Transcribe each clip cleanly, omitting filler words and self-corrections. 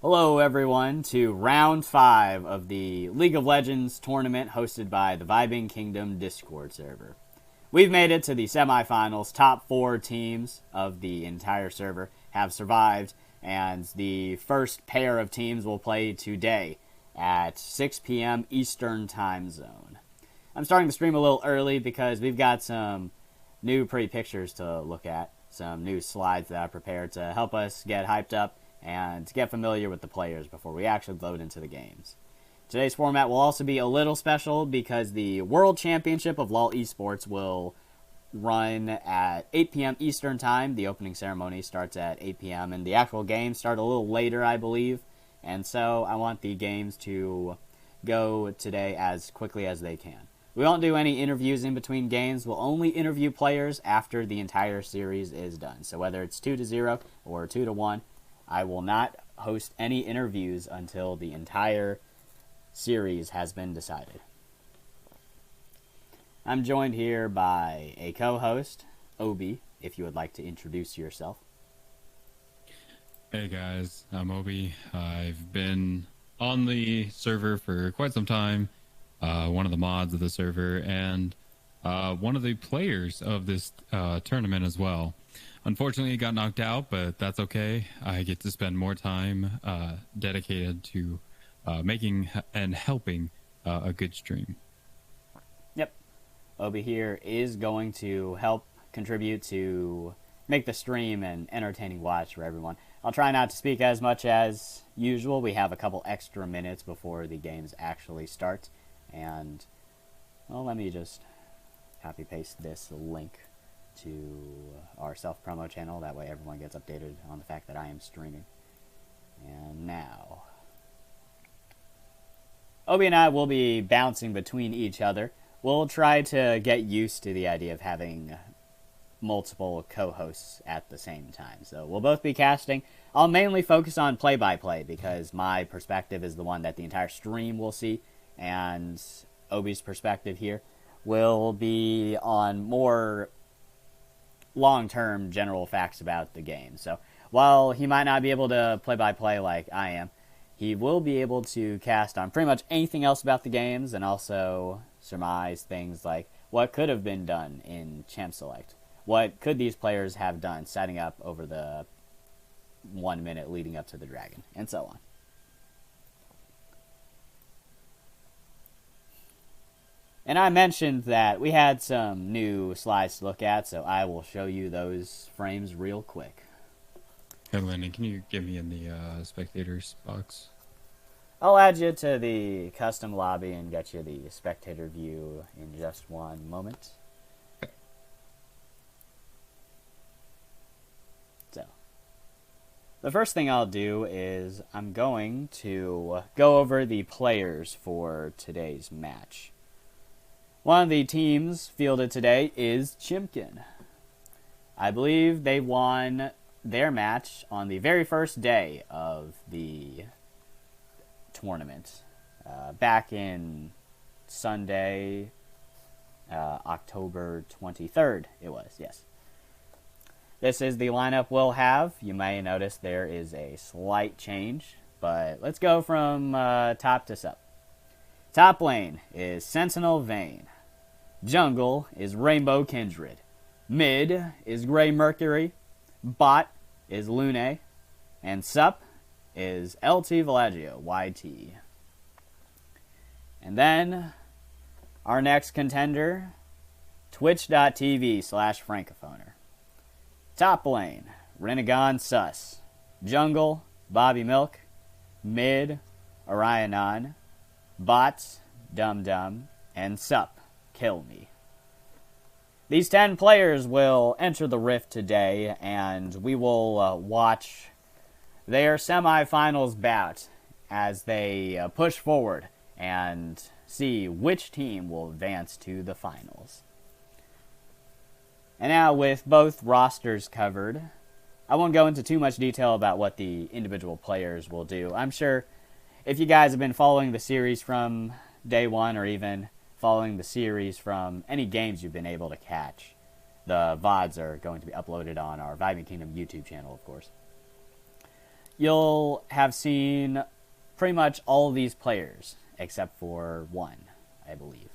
Hello everyone to round 5 of the League of Legends tournament hosted by the Vibing Kingdom Discord server. We've made it to the semifinals. Top 4 teams of the entire server have survived, and the first pair of teams will play today at 6 p.m. Eastern Time Zone. I'm starting the stream a little early because we've got some new pretty pictures to look at, some new slides that I prepared to help us get hyped up and to get familiar with the players before we actually load into the games. Today's format will also be a little special because the World Championship of LoL Esports will run at 8 p.m. Eastern Time. The opening ceremony starts at 8 p.m. and the actual games start a little later, I believe. And so I want the games to go today as quickly as they can. We won't do any interviews in between games. We'll only interview players after the entire series is done. So whether it's 2-0 or 2-1, I will not host any interviews until the entire series has been decided. I'm joined here by a co-host, Obi, if you would like to introduce yourself. Hey guys, I'm Obi. I've been on the server for quite some time, one of the mods of the server, and one of the players of this tournament as well. Unfortunately, it got knocked out, but that's okay. I get to spend more time dedicated to making and helping a good stream. Yep. Obi here is going to help contribute to make the stream an entertaining watch for everyone. I'll try not to speak as much as usual. We have a couple extra minutes before the games actually start. And, well, let me just copy-paste this link to our self-promo channel. That way everyone gets updated on the fact that I am streaming. And now, Obi and I will be bouncing between each other. We'll try to get used to the idea of having multiple co-hosts at the same time. So we'll both be casting. I'll mainly focus on play-by-play because my perspective is the one that the entire stream will see, and Obi's perspective here will be on more long-term general facts about the game. So while he might not be able to play-by-play like I am, he will be able to cast on pretty much anything else about the games and also surmise things like what could have been done in Champ Select. What could these players have done setting up over the 1 minute leading up to the dragon, and so on. And I mentioned that we had some new slides to look at, so I will show you those frames real quick. Hey Landon, can you get me in the spectators box? I'll add you to the custom lobby and get you the spectator view in just one moment. So, the first thing I'll do is I'm going to go over the players for today's match. One of the teams fielded today is Chimkin. I believe they won their match on the very first day of the tournament. Back in Sunday, October 23rd, it was, yes. This is the lineup we'll have. You may notice there is a slight change, but let's go from top to sub. Top lane is Sentinel Vayne. Jungle is Rainbow Kindred. Mid is Grey Mercury. Bot is Lune. And SUPP is LT Villaggio, YT. And then, our next contender, twitch.tv/francophoner. Top lane, Renegon Sus. Jungle, Bobby Milk. Mid, Orionon. Bot, Dum Dum. And SUPP, Kill Me. These 10 players will enter the Rift today, and we will watch their semifinals bout as they push forward and see which team will advance to the finals. And now, with both rosters covered, I won't go into too much detail about what the individual players will do. I'm sure if you guys have been following the series from day one or even following the series from any games you've been able to catch, the VODs are going to be uploaded on our Vibing Kingdom YouTube channel, of course. you'll have seen pretty much all these players except for one, I believe.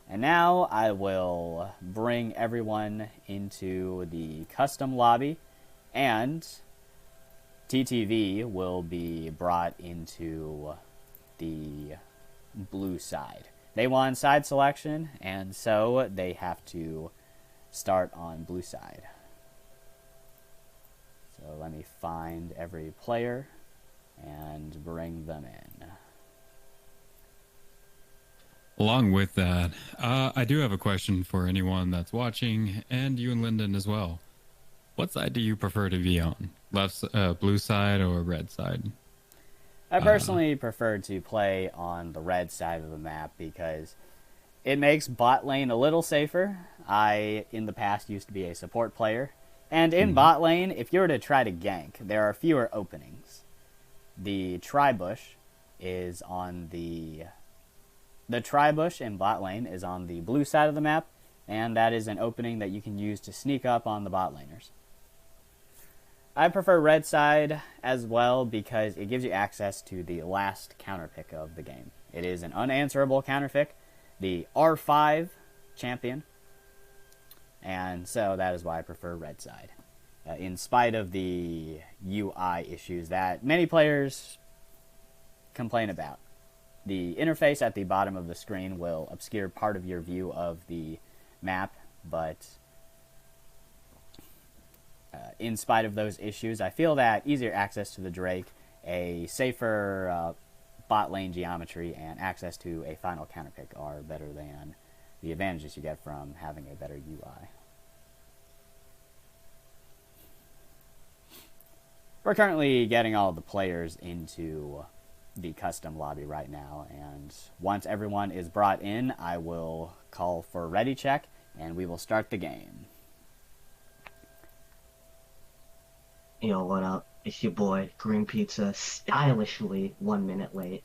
And now I will bring everyone into the custom lobby, and TTV will be brought into the blue side. They want side selection, and so they have to start on blue side. So let me find every player and bring them in. Along with that, I do have a question for anyone that's watching, and you and Lyndon as well. What side do you prefer to be on? Blue side or red side? I personally prefer to play on the red side of the map because it makes bot lane a little safer. I, in the past, used to be a support player. And in bot lane, if you were to try to gank, there are fewer openings. The tri-bush is on the tri-bush in bot lane is on the blue side of the map, and that is an opening that you can use to sneak up on the bot laners. I prefer red side as well because it gives you access to the last counter pick of the game. It is an unanswerable counter pick, the R5 champion, and so that is why I prefer red side. In spite of the UI issues that many players complain about. The interface at the bottom of the screen will obscure part of your view of the map, but in spite of those issues, I feel that easier access to the Drake, a safer bot lane geometry, and access to a final counterpick are better than the advantages you get from having a better UI. We're currently getting all the players into the custom lobby right now, and once everyone is brought in, I will call for ready check, and we will start the game. Yo, what up? It's your boy, Green Pizza, stylishly 1 minute late.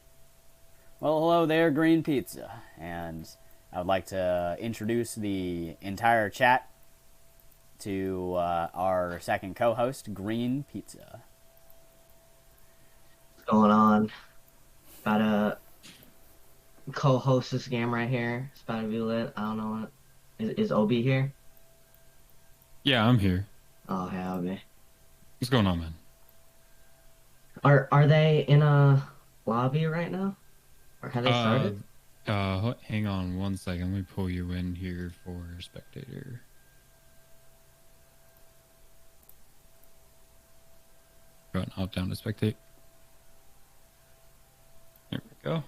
Well, hello there, Green Pizza, and I would like to introduce the entire chat to our second co-host, Green Pizza. What's going on? About to co-host this game right here. It's about to be lit. I don't know what. Is Obi here? Yeah, I'm here. Oh, hey, Obi. What's going on, man? Are they in a lobby right now? Or have they started? Hang on 1 second. Let me pull you in here for spectator. Go and hop down to spectate. There we go.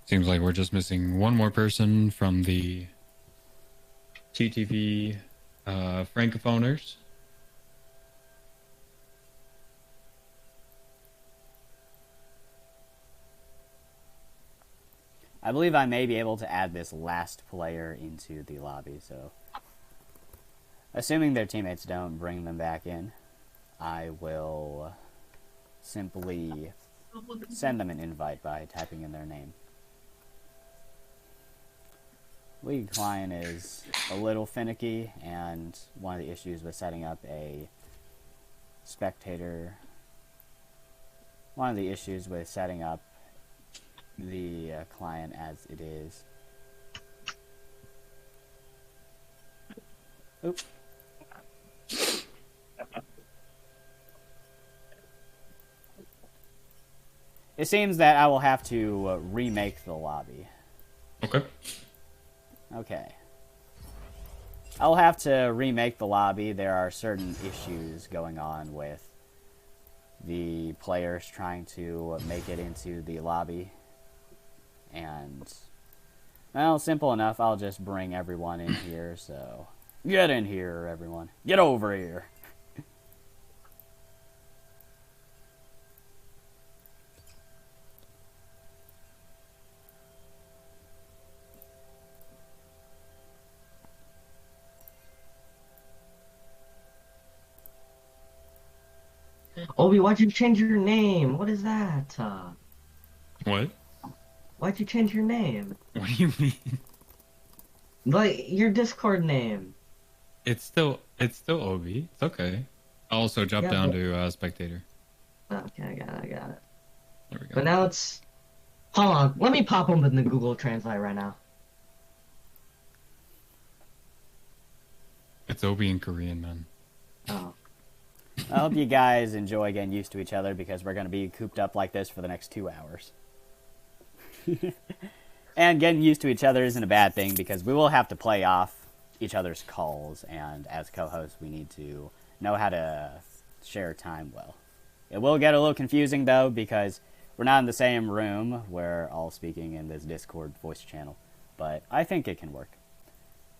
Seems like we're just missing one more person from the TTV Francophoners. I believe I may be able to add this last player into the lobby, so assuming their teammates don't bring them back in, I will simply send them an invite by typing in their name. League client is a little finicky, and one of the issues with setting up a spectator, one of the issues with setting up the client as it is. Oop. It seems that I will have to remake the lobby. Okay. Okay. I'll have to remake the lobby. There are certain issues going on with the players trying to make it into the lobby. And, well, simple enough. I'll just bring everyone in here, so get in here, everyone. Get over here. Obi, why'd you change your name? What is that? What? Why'd you change your name? What do you mean? Like your Discord name. It's still Obi. It's okay. I'll also jump Yeah, down but to spectator. okay, I got it. There we go. But now it's. Hold on, let me pop open the Google Translate right now. It's Obi in Korean, man. Oh. I hope you guys enjoy getting used to each other because we're going to be cooped up like this for the next 2 hours. And getting used to each other isn't a bad thing because we will have to play off each other's calls, and as co-hosts we need to know how to share time well. It will get a little confusing though because we're not in the same room. We're all speaking in this Discord voice channel, but I think it can work.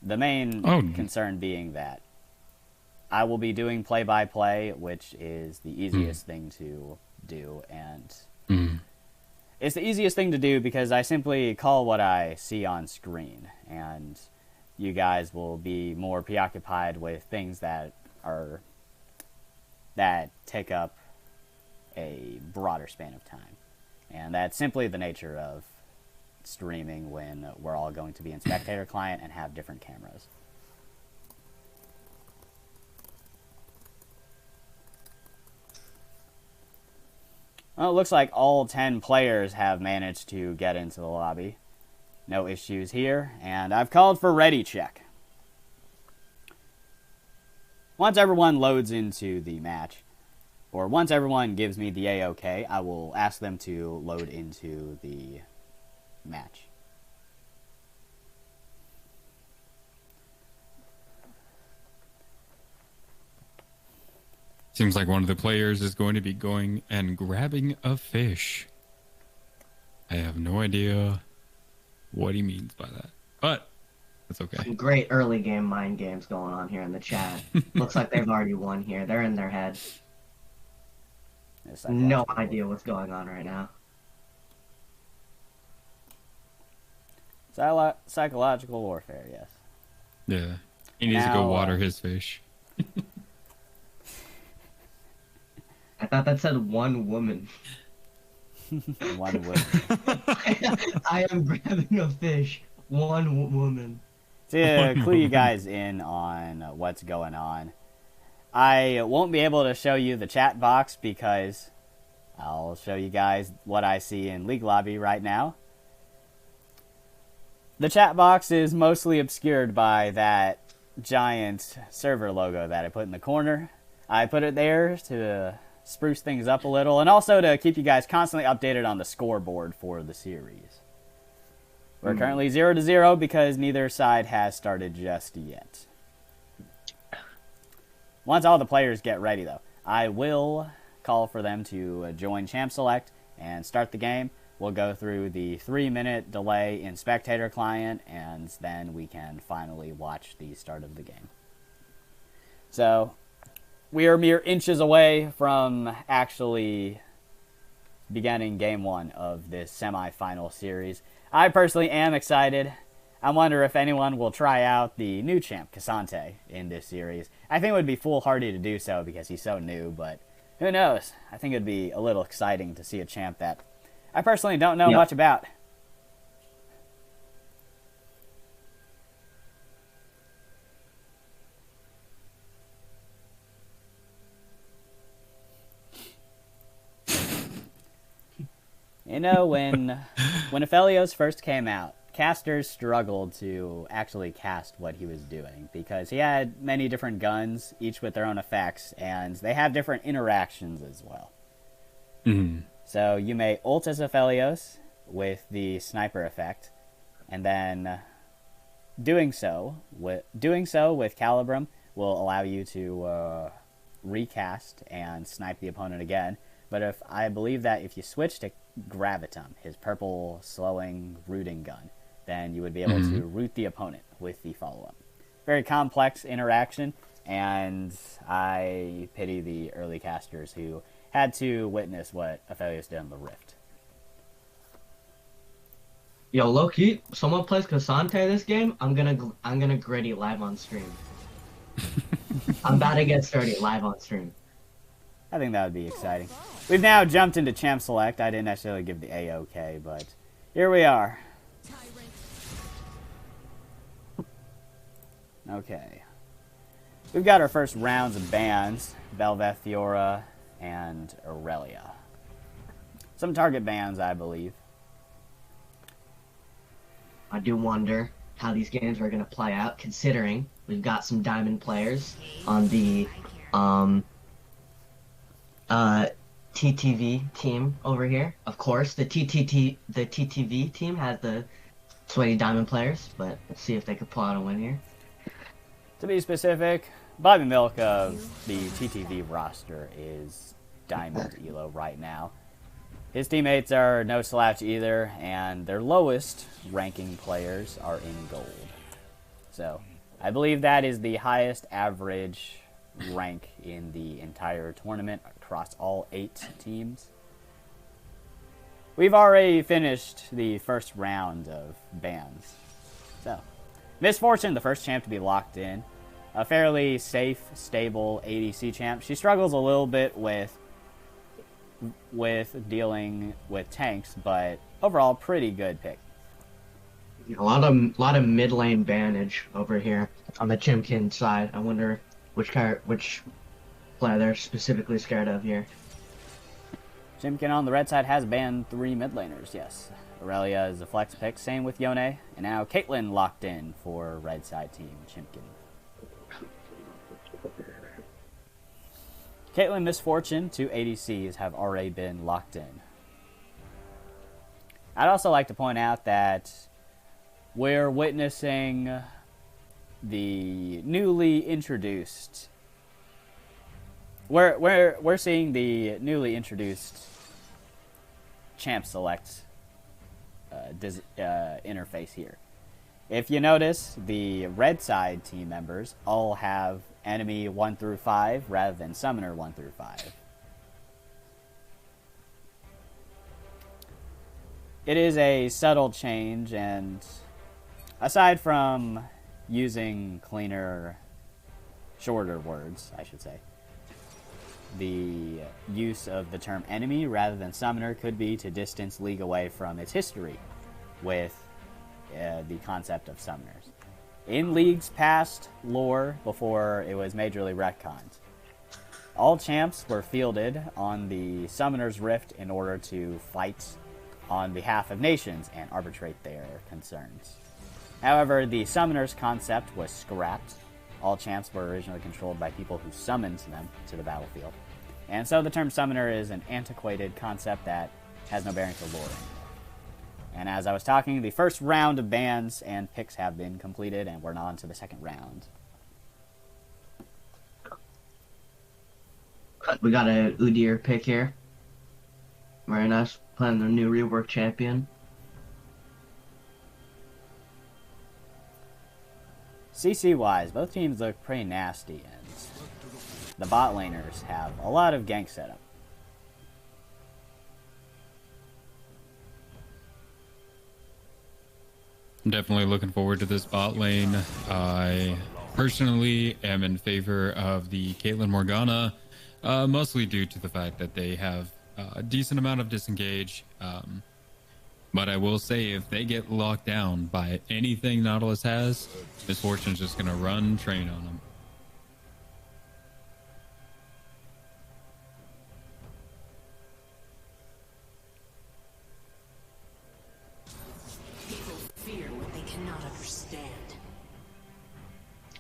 The main concern being that I will be doing play-by-play, which is the easiest thing to do, and it's the easiest thing to do because I simply call what I see on screen, and you guys will be more preoccupied with things that take up a broader span of time. And that's simply the nature of streaming when we're all going to be in spectator client and have different cameras. Well, it looks like all 10 players have managed to get into the lobby. No issues here, and I've called for ready check. Once everyone loads into the match, or once everyone gives me the A-OK, I will ask them to load into the match. Seems like one of the players is going to be going and grabbing a fish. I have no idea what he means by that, but that's okay. Some great early game mind games going on here in the chat. Looks like they've already won here. They're in their head. No idea what's going on right now. Psychological warfare, yes. Yeah. He needs to go water his fish. I thought that said one woman. One woman. I am grabbing a fish. One woman. To clue you guys in on what's going on, I won't be able to show you the chat box because I'll show you guys what I see in League Lobby right now. The chat box is mostly obscured by that giant server logo that I put in the corner. I put it there to spruce things up a little and also to keep you guys constantly updated on the scoreboard for the series. We're currently 0-0 because neither side has started just yet. Once all the players get ready, though, I will call for them to join Champ Select and start the game. We'll go through the 3-minute delay in spectator client, and then we can finally watch the start of the game. So, we are mere inches away from actually beginning game 1 of this semi-final series. I personally am excited. I wonder if anyone will try out the new champ, Cassante, in this series. I think it would be foolhardy to do so because he's so new, but who knows? I think it would be a little exciting to see a champ that I personally don't know much about. You know, when Aphelios first came out, casters struggled to actually cast what he was doing because he had many different guns, each with their own effects, and they have different interactions as well. So you may ult as Aphelios with the sniper effect, and then doing so with Calibrum will allow you to recast and snipe the opponent again. But I believe that if you switch to Gravitum, his purple slowing rooting gun, then you would be able to root the opponent with the follow-up. Very complex interaction, and I pity the early casters who had to witness what Aphelios did on the Rift. Yo, low key, someone plays Cassante this game, I'm gonna gritty live on stream. I'm about to get started live on stream. I think that would be exciting. We've now jumped into Champ Select. I didn't necessarily give the A-OK, but here we are. Okay. We've got our first rounds of bans, Belvethiora and Aurelia. Some target bans, I believe. I do wonder how these games are going to play out, considering we've got some diamond players on the TTV team over here. Of course, the TTV team has the sweaty diamond players, but let's see if they could pull out a win here. To be specific, Bobby Milk of the TTV roster is diamond elo right now. His teammates are no slouch either, and their lowest ranking players are in gold. So, I believe that is the highest average rank in the entire tournament across all 8 teams. We've already finished the first round of bans. So, Misfortune, the first champ to be locked in. A fairly safe, stable ADC champ. She struggles a little bit with dealing with tanks, but overall pretty good pick. A lot of mid lane advantage over here on the Chimkin side. I wonder which player they're specifically scared of here. Chimkin on the red side has banned 3 mid laners, yes. Aurelia is a flex pick, same with Yone, and now Caitlyn locked in for red side team Chimkin. Caitlyn, Misfortune, 2 ADCs have already been locked in. I'd also like to point out that we're witnessing the newly introduced... We're seeing the newly introduced champ select interface here. If you notice, the red side team members all have enemy 1 through 5 rather than summoner 1 through 5. It is a subtle change, and aside from using cleaner, shorter words, I should say, the use of the term enemy rather than summoner could be to distance League away from its history with the concept of summoners. In League's past lore, before it was majorly retconned, all champs were fielded on the Summoner's Rift in order to fight on behalf of nations and arbitrate their concerns. However, the Summoner's concept was scrapped. All champs were originally controlled by people who summoned them to the battlefield. And so the term summoner is an antiquated concept that has no bearing to lore anymore. And as I was talking, the first round of bans and picks have been completed, and we're on to the second round. We got a Udyr pick here. Very nice. Playing the new rework champion. CC-wise, both teams look pretty nasty, and the bot laners have a lot of gank setup. I'm definitely looking forward to this bot lane. I personally am in favor of the Caitlyn Morgana, mostly due to the fact that they have a decent amount of disengage. But I will say, if they get locked down by anything Nautilus has, Misfortune's just going to run train on them.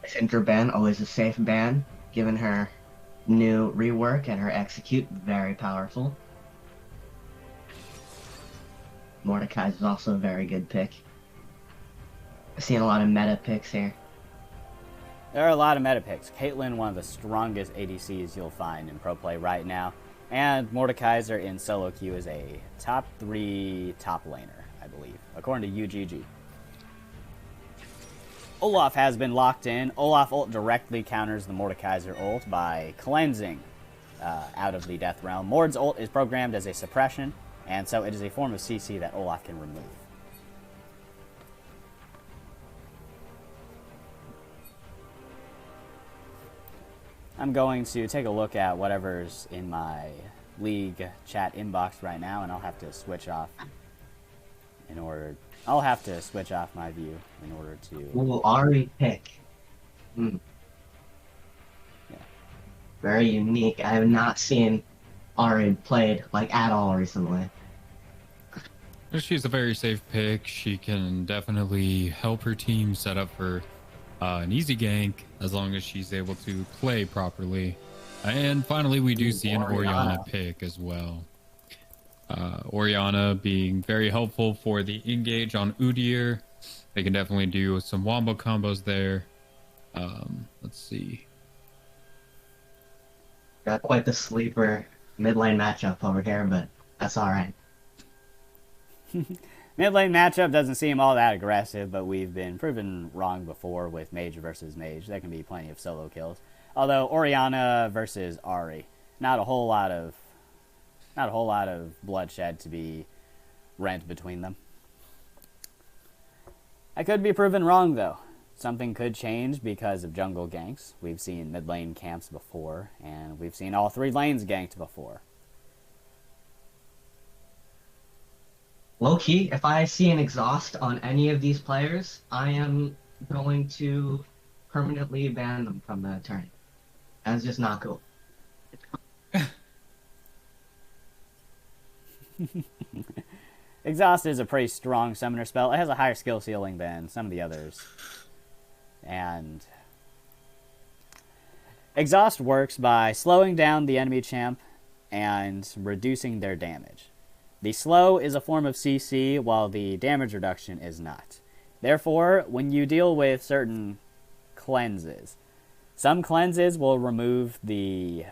Syndra ban, always a safe ban, given her new rework and her execute, very powerful. Mordekaiser is also a very good pick. I've seen a lot of meta picks here. There are a lot of meta picks. Caitlyn, one of the strongest ADCs you'll find in pro play right now, and Mordekaiser in solo queue is a top 3 top laner, I believe, according to UGG. Olaf has been locked in. Olaf ult directly counters the Mordekaiser ult by cleansing out of the Death Realm. Mord's ult is programmed as a suppression, and so it is a form of CC that Olaf can remove. I'm going to take a look at whatever's in my League chat inbox right now, and I'll have to switch off my view in order to... Ooh, Ari pick. Mm, very unique. I have not seen Ari played like at all recently. She's a very safe pick. She can definitely help her team set up for an easy gank as long as she's able to play properly. And finally, we do Ooh, see an Oriana. Oriana pick as well. Oriana being very helpful for the engage on Udyr. They can definitely do some wombo combos there. Let's see. Got quite the sleeper mid lane matchup over here, but that's all right. Mid lane matchup doesn't seem all that aggressive, but we've been proven wrong before with mage versus mage. There can be plenty of solo kills. Although Oriana versus Ari, not a whole lot of bloodshed to be rent between them. I could be proven wrong though. Something could change because of jungle ganks. We've seen mid lane camps before, and we've seen all 3 lanes ganked before. Low key, if I see an exhaust on any of these players, I am going to permanently ban them from the tournament. That's just not cool. Exhaust is a pretty strong summoner spell. It has a higher skill ceiling than some of the others. And Exhaust works by slowing down the enemy champ and reducing their damage. The slow is a form of CC, while the damage reduction is not. Therefore, when you deal with certain cleanses, some cleanses will remove the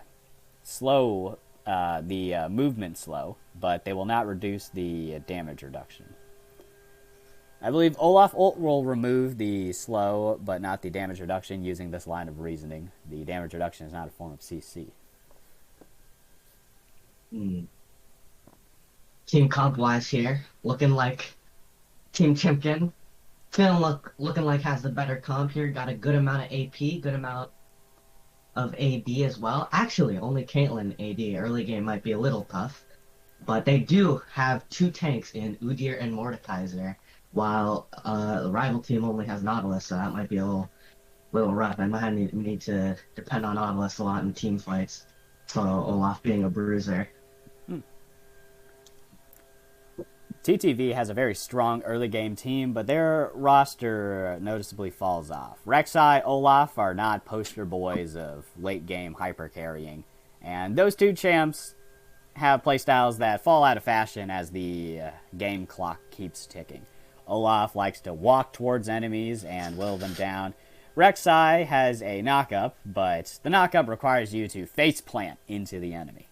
slow, movement slow, but they will not reduce the damage reduction. I believe Olaf ult will remove the slow, but not the damage reduction using this line of reasoning. The damage reduction is not a form of CC. Team comp-wise here, looking like Team Chimkin. Looking like has the better comp here. Got a good amount of AP, good amount of AD as well. Actually, only Caitlyn AD. Early game might be a little tough. But they do have 2 tanks in Udyr and Mordekaiser, while the rival team only has Nautilus, so that might be a little rough. I might need to depend on Nautilus a lot in team fights, so Olaf being a bruiser. TTV has a very strong early game team, but their roster noticeably falls off. Rek'Sai, Olaf are not poster boys of late game hyper carrying, and those 2 champs have playstyles that fall out of fashion as the game clock keeps ticking. Olaf likes to walk towards enemies and whittle them down. Rek'Sai has a knockup, but the knockup requires you to face plant into the enemy.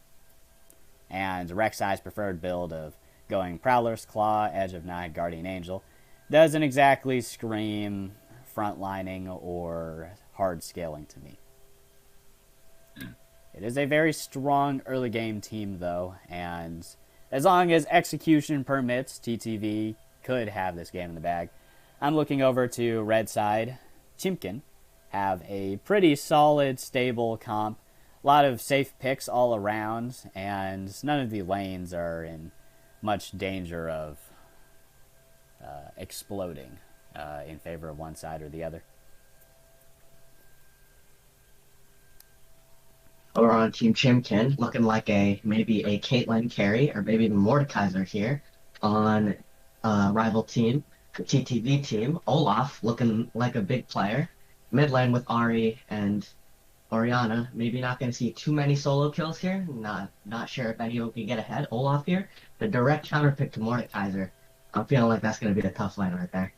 And Rek'Sai's preferred build of going Prowler's Claw, Edge of Night, Guardian Angel doesn't exactly scream frontlining or hard scaling to me. It is a very strong early game team though, and as long as execution permits, TTV could have this game in the bag. I'm looking over to red side. Chimkin have a pretty solid, stable comp. A lot of safe picks all around, and none of the lanes are in much danger of exploding in favor of one side or the other. Over on Team Chimkin, looking like maybe a Caitlyn carry, or maybe even Mordekaiser here on rival team, the TTV team. Olaf looking like a big player. Mid lane with Ari and Oriana. Maybe not going to see too many solo kills here. Not sure if anyone can get ahead. Olaf here, the direct counter pick to Mordekaiser. I'm feeling like that's going to be a tough lane right there.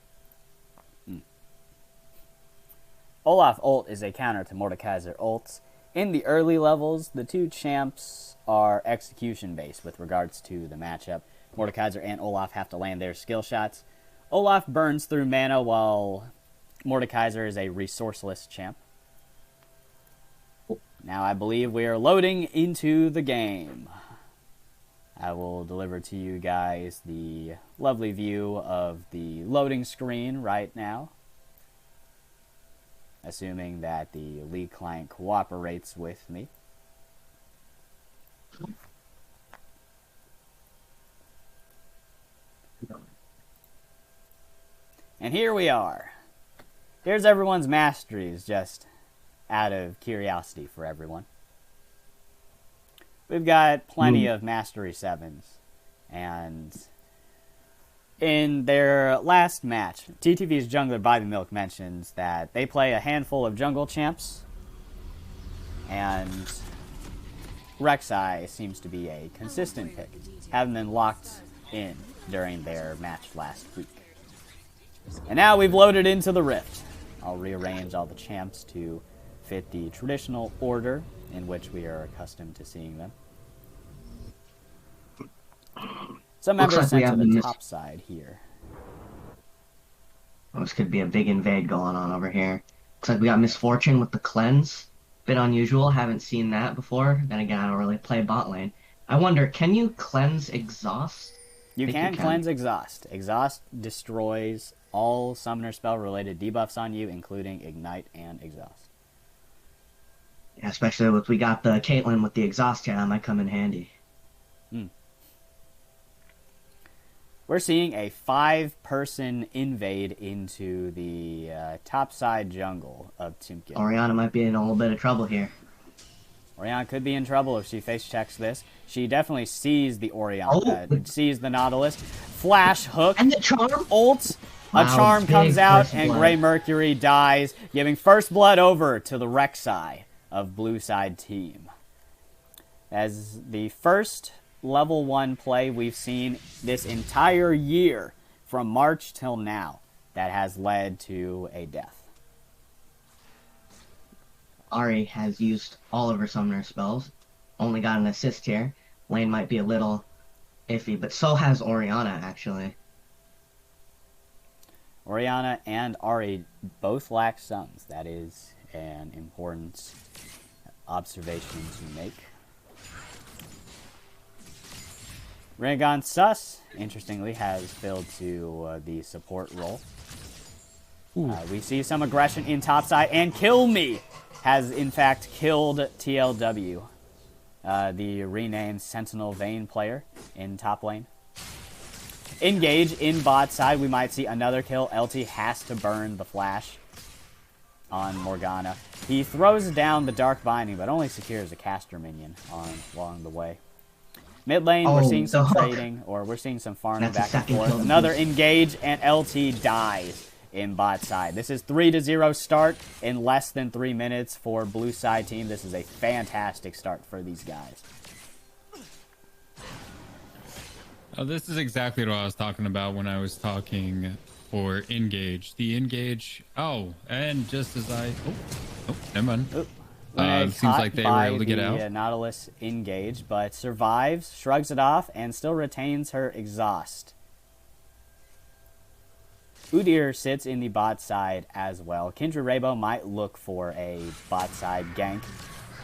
Olaf ult is a counter to Mordekaiser ults. In the early levels, the 2 champs are execution-based with regards to the matchup. Mordekaiser and Olaf have to land their skill shots. Olaf burns through mana while Mordekaiser is a resourceless champ. Now I believe we are loading into the game. I will deliver to you guys the lovely view of the loading screen right now, assuming that the League client cooperates with me. And here we are. Here's everyone's masteries, just out of curiosity for everyone. We've got plenty of mastery 7s. And in their last match, TTV's jungler By the Milk mentions that they play a handful of jungle champs. And Rek'Sai seems to be a consistent pick, having been locked in during their match last week. And now we've loaded into the Rift. I'll rearrange all the champs to fit the traditional order in which we are accustomed to seeing them. Some members sent to the top side here. Oh, this could be a big invade going on over here. Looks like we got Misfortune with the cleanse. Bit unusual, haven't seen that before. Then again, I don't really play bot lane. I wonder, can you cleanse exhaust? You can cleanse exhaust. Exhaust destroys all summoner spell related debuffs on you, including ignite and exhaust. Yeah, especially with we got the Caitlyn with the exhaust here, that might come in handy. We're seeing a 5-person invade into the topside jungle of Tumkin. Orianna might be in a little bit of trouble here. Orianna could be in trouble if she face checks this. She definitely sees the Orianna, sees the Nautilus. Flash hook. And the charm? Ult. Wow, a charm comes out, and blood. Grey Mercury dies, giving first blood over to the Rek'Sai of Blue Side team. As the first level 1 play we've seen this entire year, from March till now, that has led to a death. Ahri has used all of her summoner spells. Only got an assist here. Lane might be a little iffy, but so has Orianna, actually. Orianna and Ahri both lack suns. That is an important observation to make. Raygon Sus, interestingly, has filled to the support role. We see some aggression in topside, and Kill Me has, in fact, killed TLW, the renamed Sentinel Vayne player in top lane. Engage in bot side, we might see another kill. LT has to burn the flash on Morgana. He throws down the Dark Binding, but only secures a caster minion along the way. Mid lane, we're seeing some trading, or we're seeing some farming back and forth. Another engage, and LT dies in bot side. This is 3-0 start in less than 3 minutes for Blue Side team. This is a fantastic start for these guys. This is exactly what I was talking about when I was talking for engage. The engage. Oh, and just as I... Oh, never mind. Seems like they were able to get out. Nautilus engage, but survives, shrugs it off, and still retains her exhaust. Udyr sits in the bot side as well. Kindred Rainbow might look for a bot side gank.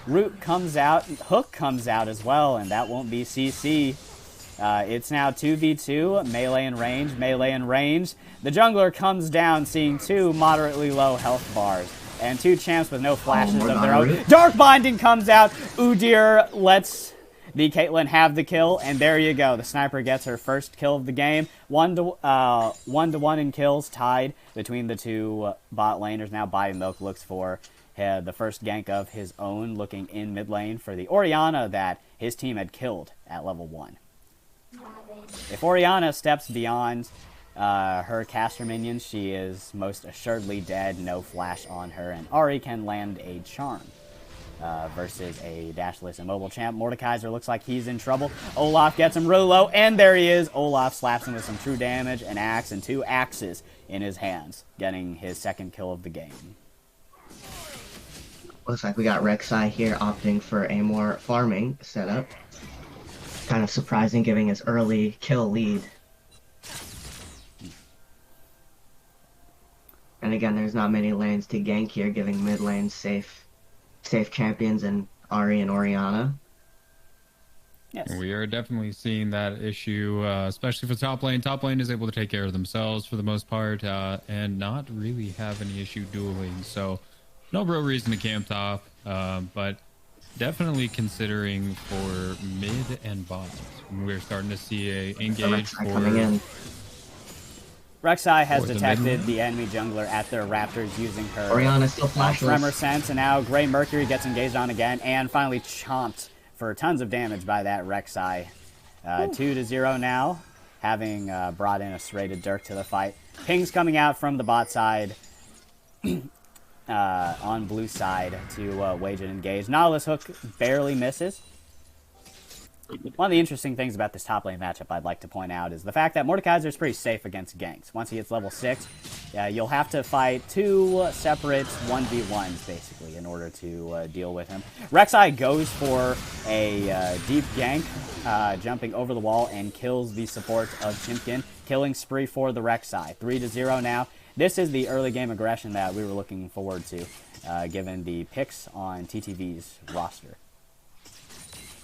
Root comes out, Hook comes out as well, and that won't be CC. It's now 2v2, melee and range, melee and range. The jungler comes down, seeing 2 moderately low health bars. And 2 champs with no flashes of their own. Dark Binding comes out. Udyr lets the Caitlyn have the kill, and there you go. The sniper gets her first kill of the game. 1-1 in kills, tied between the 2 bot laners. Now By Milk looks for the first gank of his own, looking in mid lane for the Orianna that his team had killed at level 1. If Orianna steps beyond her caster minions, she is most assuredly dead, no flash on her, and Ahri can land a charm versus a dashless immobile champ. Mordekaiser looks like he's in trouble. Olaf gets him really low, and there he is. Olaf slaps him with some true damage, an axe, and 2 axes in his hands, getting his second kill of the game. Looks like we got Rek'Sai here opting for a more farming setup. Kind of surprising, giving his early kill lead. And again, there's not many lanes to gank here, giving mid lane safe champions in Ahri and Orianna. Yes. We are definitely seeing that issue, especially for top lane. Top lane is able to take care of themselves for the most part, and not really have any issue dueling. So no real reason to camp top, but definitely considering for mid and bot. We're starting to see a engage for... Coming in. Rek'Sai has For the detected mid the enemy jungler at their raptors using her Orianna still Tremor flashless. Sense, and now Grey Mercury gets engaged on again and finally chomped for tons of damage by that Rek'Sai. 2-0 now, having brought in a serrated Dirk to the fight. Ping's coming out from the bot side on blue side to wage an engage. Nautilus Hook barely misses. One of the interesting things about this top lane matchup I'd like to point out is the fact that Mordekaiser is pretty safe against ganks. Once he hits level 6, you'll have to fight 2 separate 1v1s, basically, in order to deal with him. Rek'Sai goes for a deep gank, jumping over the wall, and kills the support of Chimkin. Killing spree for the Rek'Sai. 3-0 now. This is the early game aggression that we were looking forward to, given the picks on TTV's roster.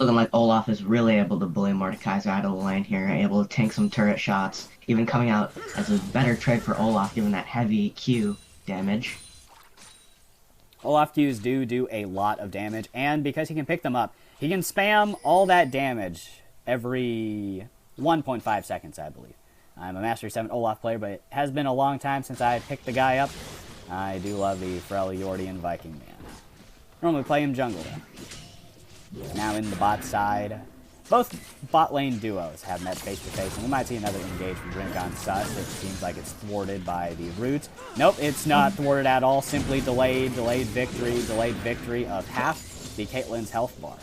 Looking like Olaf is really able to bully Mordekaiser out of the lane here, able to tank some turret shots, even coming out as a better trade for Olaf given that heavy Q damage. Olaf Qs do a lot of damage, and because he can pick them up, he can spam all that damage every 1.5 seconds, I believe. I'm a Mastery 7 Olaf player, but it has been a long time since I picked the guy up. I do love the Freljordian Viking man. Normally play him jungle, though. Now in the bot side. Both bot lane duos have met face-to-face, and we might see another engage from Ringon Sus. It seems like it's thwarted by the roots. Nope, it's not thwarted at all. Simply delayed victory of half the Caitlyn's health bar.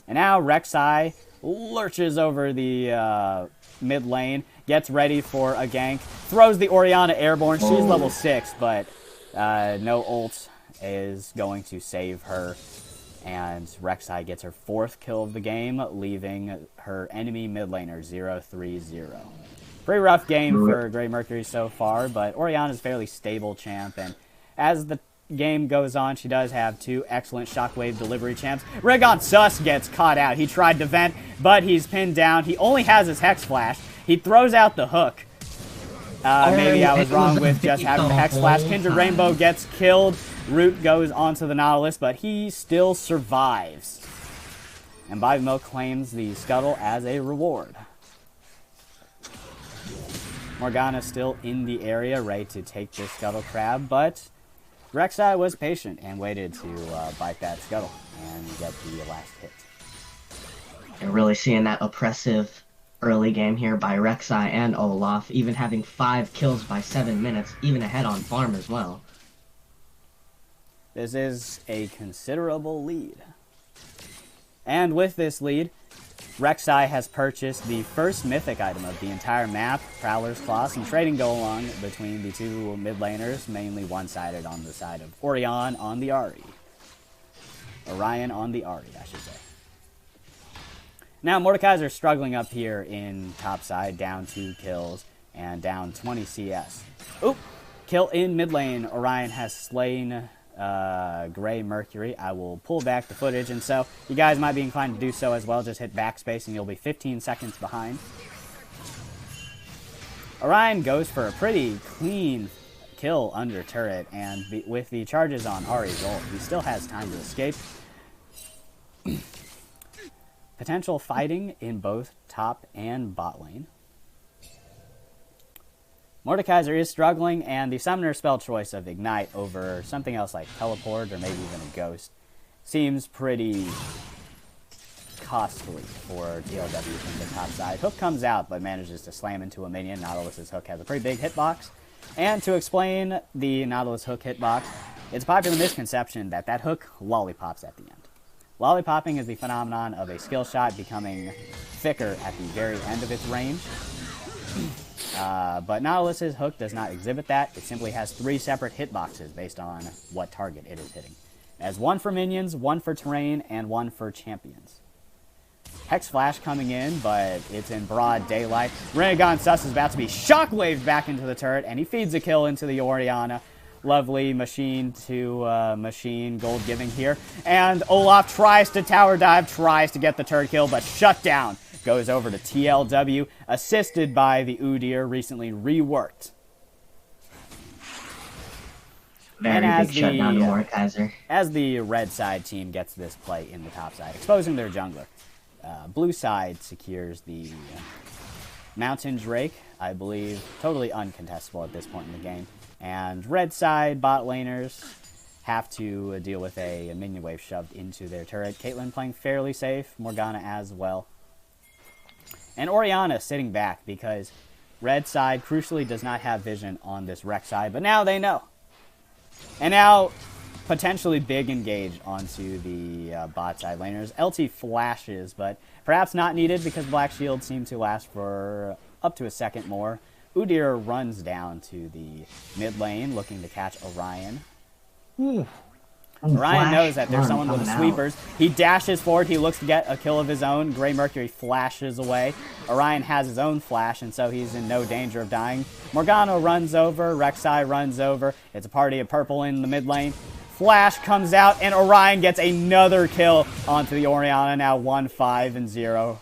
And now Rek'Sai lurches over the mid lane, gets ready for a gank, throws the Orianna airborne. She's level 6, but no ult is going to save her. And Rek'Sai gets her 4th kill of the game, leaving her enemy mid laner 0-3-0. Pretty rough game for Grey Mercury so far, but Orianna's fairly stable champ, and as the game goes on, she does have 2 excellent shockwave delivery champs. Ringon Sus gets caught out. He tried to vent, but he's pinned down. He only has his Hex Flash. He throws out the hook. Maybe I was wrong with just having the Hex Flash. Kindred Rainbow gets killed. Root goes onto the Nautilus, but he still survives. And Bobby Milk claims the Scuttle as a reward. Morgana's still in the area, ready to take this Scuttle Crab, but Rek'Sai was patient and waited to bite that Scuttle and get the last hit. You're really seeing that oppressive early game here by Rek'Sai and Olaf, even having 5 kills by 7 minutes, even ahead on farm as well. This is a considerable lead. And with this lead, Rek'Sai has purchased the first mythic item of the entire map, Prowler's Claw. Some trading go along between the 2 mid laners, mainly one-sided on the side of Orion on the Ahri. Orion on the Ahri, I should say. Now, Mordekaiser is struggling up here in topside, down 2 kills and down 20 CS. Oop! Kill in mid lane. Orion has slain Grey Mercury. I will pull back the footage, and so you guys might be inclined to do so as well. Just hit backspace and you'll be 15 seconds behind. Orion goes for a pretty clean kill under turret, and with the charges on Ahri's ult, he still has time to escape. Potential fighting in both top and bot lane. Mordekaiser is struggling, and the summoner spell choice of Ignite over something else like Teleport or maybe even a Ghost seems pretty costly for TLW from the top side. Hook comes out but manages to slam into a minion. Nautilus's Hook has a pretty big hitbox. And to explain the Nautilus Hook hitbox, it's a popular misconception that that hook lollipops at the end. Lollipopping is the phenomenon of a skill shot becoming thicker at the very end of its range. But Nautilus's Hook does not exhibit that. It simply has 3 separate hitboxes based on what target it is hitting. It has 1 for minions, 1 for terrain, and 1 for champions. Hex Flash coming in, but it's in broad daylight. Ringon Sus is about to be shockwaved back into the turret, and he feeds a kill into the Orianna. Lovely machine to machine gold giving here. And Olaf tries to tower dive, tries to get the turret kill, but shut down. Goes over to TLW, assisted by the Udyr, recently reworked. Very big shutdown to Mordekaiser. As the red side team gets this play in the top side, exposing their jungler, blue side secures the Mountain Drake I believe, totally uncontestable at this point in the game. And red side bot laners have to deal with a minion wave shoved into their turret. Caitlyn playing fairly safe, Morgana as well. And Orianna sitting back because red side, crucially, does not have vision on this Rex side, but now they know. And now, potentially big engage onto the bot side laners. LT flashes, but perhaps not needed because Black Shield seemed to last for up to a second more. Udyr runs down to the mid lane, looking to catch Orion. Orion knows that there's someone with the sweepers. He dashes forward. He looks to get a kill of his own. Grey Mercury flashes away. Orion has his own flash, and so he's in no danger of dying. Morgana runs over. Rek'Sai runs over. It's a party of purple in the mid lane. Flash comes out, and Orion gets another kill onto the Orianna. Now 1-5-0.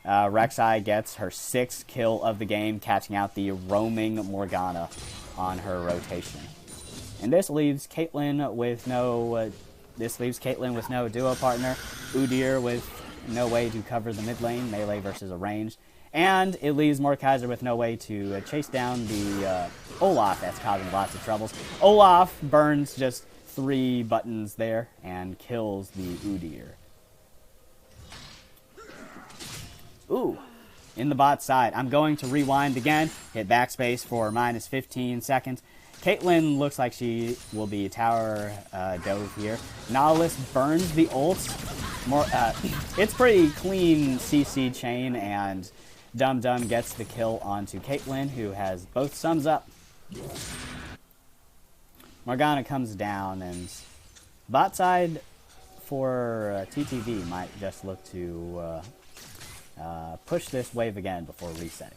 Rek'Sai gets her 6th kill of the game, catching out the roaming Morgana on her rotation. And this leaves Caitlyn with no duo partner. Udyr with no way to cover the mid lane, melee versus a ranged. And it leaves Mordekaiser with no way to chase down the Olaf that's causing lots of troubles. Olaf burns just 3 buttons there and kills the Udyr. Ooh, in the bot side. I'm going to rewind again, hit backspace for minus 15 seconds. Caitlyn looks like she will be tower dove here. Nautilus burns the ult. It's pretty clean CC chain, and Dum Dum gets the kill onto Caitlyn, who has both sums up. Morgana comes down, and bot side for TTV might just look to push this wave again before resetting.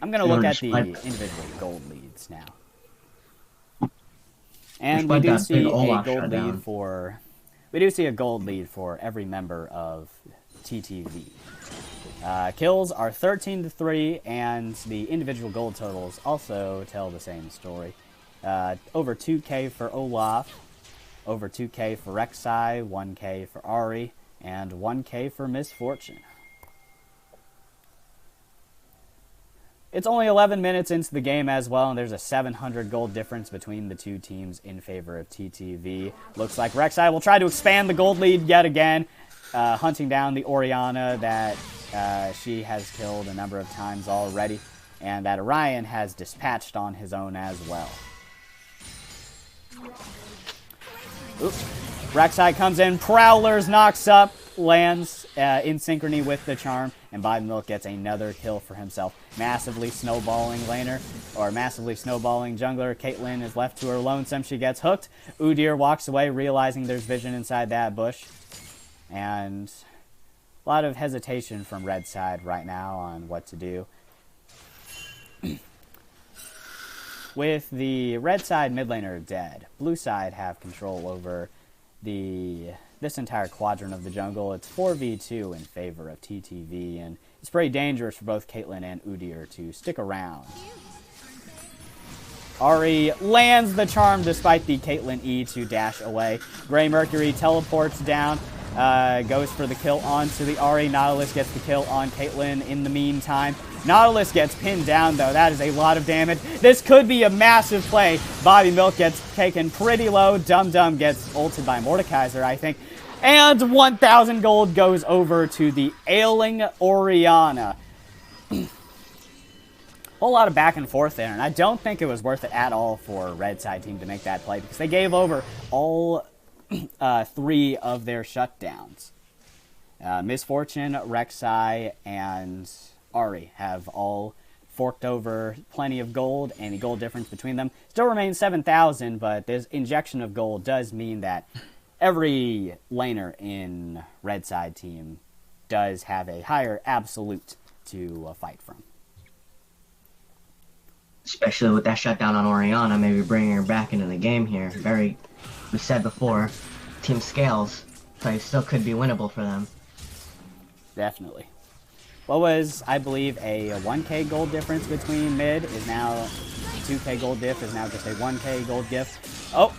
I'm going to look at the individual gold leads now. And we do see a gold lead for every member of TTV. Kills are 13-3, and the individual gold totals also tell the same story. Over 2k for Olaf, over 2k for Rek'Sai, 1k for Ahri, and 1k for Misfortune. It's only 11 minutes into the game as well, and there's a 700 gold difference between the two teams in favor of TTV. Looks like Rek'Sai will try to expand the gold lead yet again, hunting down the Orianna that she has killed a number of times already, and that Orion has dispatched on his own as well. Oops. Rek'Sai comes in, Prowlers knocks up, lands in synchrony with the charm, and Bidemilk gets another kill for himself. Massively snowballing laner, or massively snowballing jungler. Caitlyn is left to her lonesome. She gets hooked. Udyr walks away, realizing there's vision inside that bush. And a lot of hesitation from red side right now on what to do. With the red side mid laner dead, blue side have control over this entire quadrant of the jungle. It's 4v2 in favor of TTV, and it's pretty dangerous for both Caitlyn and Udyr to stick around. Ahri lands the charm despite the Caitlyn E to dash away. Grey Mercury teleports down, goes for the kill onto the Ahri. Nautilus gets the kill on Caitlyn in the meantime. Nautilus gets pinned down, though. That is a lot of damage. This could be a massive play. Bidemilk gets taken pretty low. Dum Dum gets ulted by Mordekaiser, I think. And 1,000 gold goes over to the ailing Orianna. Whole lot of back and forth there, and I don't think it was worth it at all for red side team to make that play, because they gave over all 3 of their shutdowns. Misfortune, Rek'Sai, and Ahri have all forked over plenty of gold, and the gold difference between them still remains 7,000, but this injection of gold does mean that every laner in red side team does have a higher absolute to fight from. Especially with that shutdown on Orianna, maybe bringing her back into the game here. We said before, team scales, play still could be winnable for them. Definitely. What was, I believe, a 1k gold difference between mid is now 2k gold diff is now just a 1k gold gift. Oh,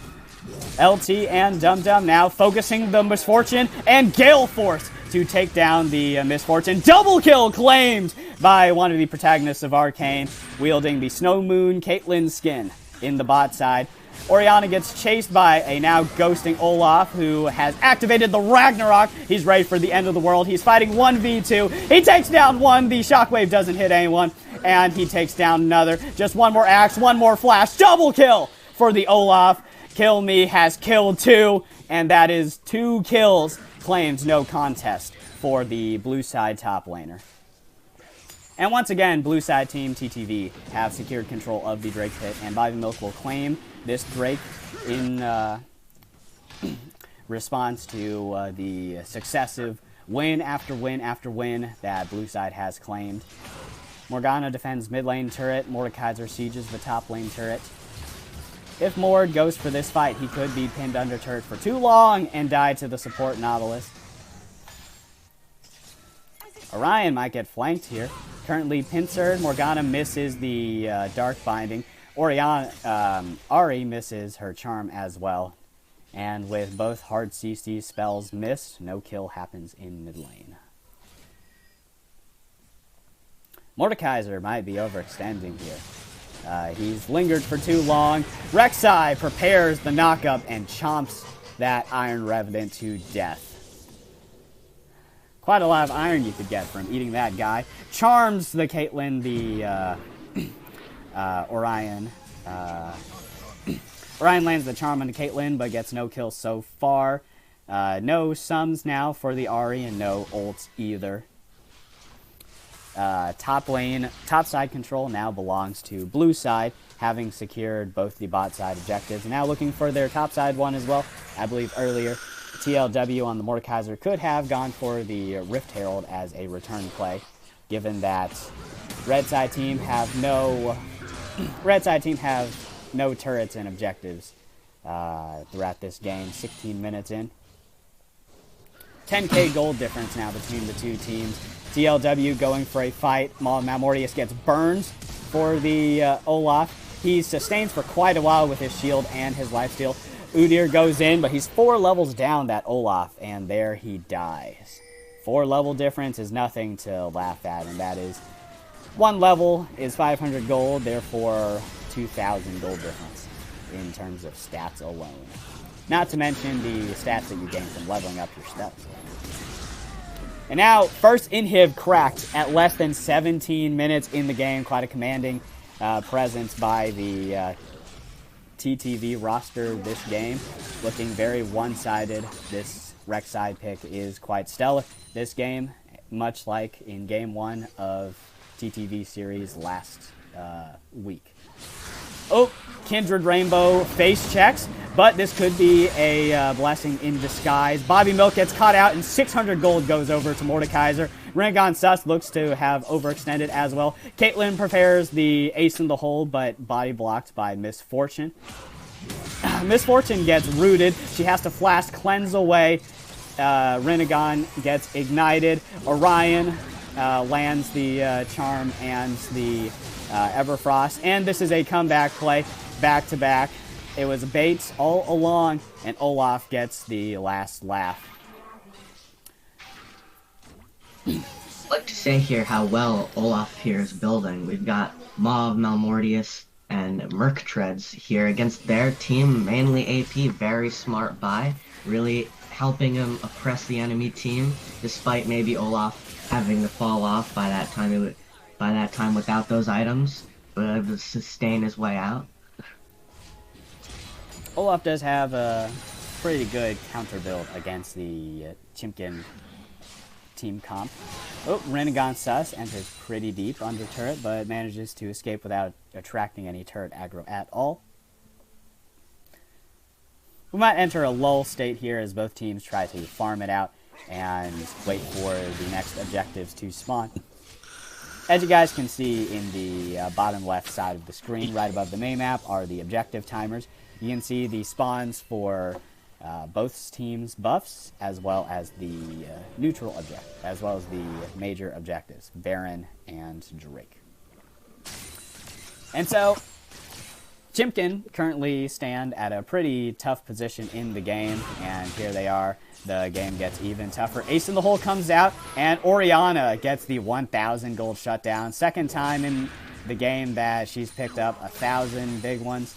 LT and Dum Dum now focusing the Misfortune, and Gale Force to take down the Misfortune. Double kill claimed by one of the protagonists of Arcane, wielding the Snow Moon Caitlyn skin in the bot side. Orianna gets chased by a now ghosting Olaf, who has activated the Ragnarok. He's ready for the end of the world. He's fighting 1v2. He takes down one. The shockwave doesn't hit anyone. And he takes down another. Just one more axe, one more flash. Double kill for the Olaf. Kill Me has killed 2. And that is 2 kills. Claims no contest for the blue side top laner. And once again, blue side team TTV have secured control of the Drake pit, and Bobby Milk will claim this Drake in response to the successive win after win after win that blue side has claimed. Morgana defends mid lane turret. Mordekaiser sieges the top lane turret. If Mord goes for this fight, he could be pinned under turret for too long and die to the support Nautilus. Orion might get flanked here. Currently pincered. Morgana misses the Dark Binding. Ari misses her Charm as well. And with both hard CC spells missed, no kill happens in mid lane. Mordekaiser might be overextending here. He's lingered for too long. Rek'Sai prepares the knockup and chomps that Iron Revenant to death. Quite a lot of iron you could get from eating that guy. Charms the Caitlyn, the Orion. Orion lands the charm on the Caitlyn, but gets no kills so far. No sums now for the Ahri, and no ults either. Top lane, top side control now belongs to blue side, having secured both the bot side objectives. Now looking for their top side one as well. I believe earlier, TLW on the Mordekaiser could have gone for the Rift Herald as a return play, given that red side team have no turrets and objectives throughout this game. 16 minutes in. 10k gold difference now between the two teams. TLW going for a fight. Malmortius gets burned for the Olaf. He sustains for quite a while with his shield and his lifesteal. Udyr goes in, but he's 4 levels down that Olaf, and there he dies. 4 level difference is nothing to laugh at, and that is 1 level is 500 gold, therefore 2,000 gold difference in terms of stats alone. Not to mention the stats that you gain from leveling up your steps. And now, first inhib cracked at less than 17 minutes in the game. Quite a commanding presence by the TTV roster this game. Looking very one-sided. This Rek'Sai pick is quite stellar this game, much like in Game 1 of TTV series last week. Oh, Kindred Rainbow face checks, but this could be a blessing in disguise. Bobby Milk gets caught out, and 600 gold goes over to Mordekaiser. Rinnegan Sus looks to have overextended as well. Caitlyn prepares the ace in the hole, but body blocked by Misfortune. Misfortune gets rooted. She has to flash cleanse away. Rinnegan gets ignited. Orion lands the charm and the Everfrost, and this is a comeback play, back-to-back. It was bait all along, and Olaf gets the last laugh. I'd like to say here how well Olaf here is building. We've got Mav, Malmortius, and Merktreads here against their team, mainly AP. Very smart buy, really helping him oppress the enemy team, despite maybe Olaf having to fall off by that time without those items, but able to sustain his way out. Olaf does have a pretty good counter build against the Chimkin team comp. Oh, Rinnegan Sus enters pretty deep under turret, but manages to escape without attracting any turret aggro at all. We might enter a lull state here as both teams try to farm it out and wait for the next objectives to spawn. As you guys can see in the bottom left side of the screen, right above the main map, are the objective timers. You can see the spawns for both teams' buffs, as well as the neutral objective, as well as the major objectives, Baron and Drake. And so, Chimkin currently stand at a pretty tough position in the game, and here they are. The game gets even tougher. Ace in the Hole comes out, and Oriana gets the 1,000 gold shutdown. Second time in the game that she's picked up 1,000 big ones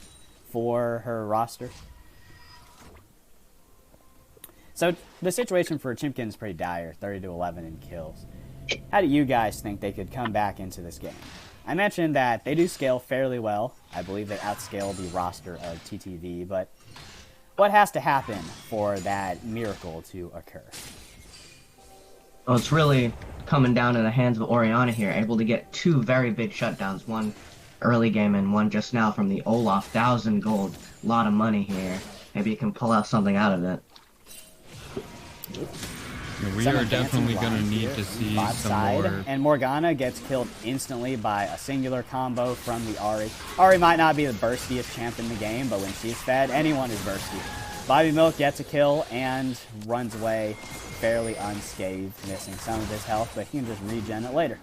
for her roster. So the situation for Chimkin is pretty dire, 30-11 in kills. How do you guys think they could come back into this game? I mentioned that they do scale fairly well. I believe they outscale the roster of TTV, but what has to happen for that miracle to occur? Well, it's really coming down to the hands of Oriana here, able to get 2 very big shutdowns, one early game and one just now from the Olaf. 1,000 gold, a lot of money here. Maybe you can pull out something out of it. Yeah, we are definitely going to need to see some more. And Morgana gets killed instantly by a singular combo from the Ahri. Ahri might not be the burstiest champ in the game, but when she's fed, anyone is bursty. Bobby Milk gets a kill and runs away fairly unscathed, missing some of his health, but he can just regen it later.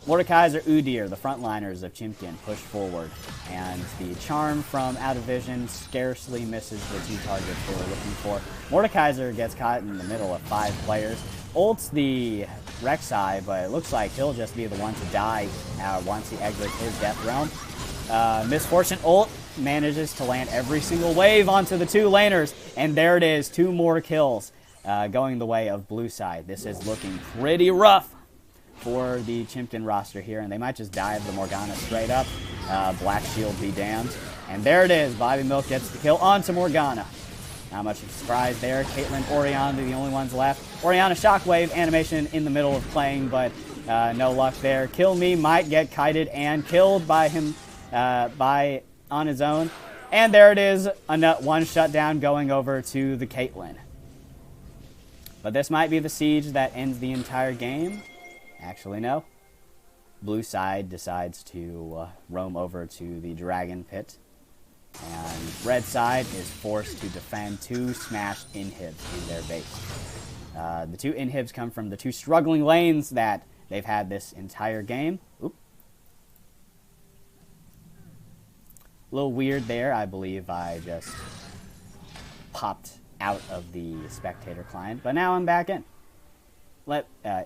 Mordekaiser, Udyr, the frontliners of Chimkin, push forward, and the charm from Out of Vision scarcely misses the 2 targets they were looking for. Mordekaiser gets caught in the middle of 5 players, ults the Rek'Sai, but it looks like he'll just be the one to die once he exits his death realm. Misfortune ult manages to land every single wave onto the 2 laners, and there it is, 2 more kills going the way of blue side. This is looking pretty rough for the Chimkin roster here, and they might just dive the Morgana straight up. Black Shield be damned. And there it is. Bobby Milk gets the kill onto Morgana. Not much of a surprise there. Caitlyn, Oriana, the only ones left. Oriana Shockwave animation in the middle of playing, but no luck there. Kill Me might get kited and killed by him on his own. And there it is. One shutdown going over to the Caitlyn. But this might be the siege that ends the entire game. Actually, no. Blue side decides to roam over to the Dragon Pit. And red side is forced to defend 2 smashed inhibs in their base. The 2 inhibs come from the 2 struggling lanes that they've had this entire game. Oop. A little weird there. I believe I just popped out of the spectator client, but now I'm back in.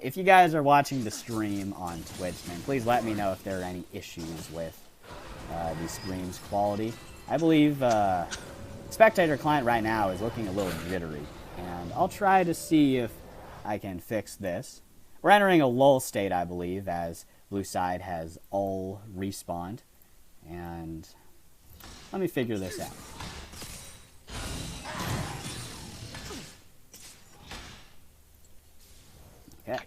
If you guys are watching the stream on Twitch, then please let me know if there are any issues with the stream's quality. I believe spectator client right now is looking a little jittery, and I'll try to see if I can fix this. We're entering a lull state, I believe, as blue side has all respawned, and let me figure this out. Okay.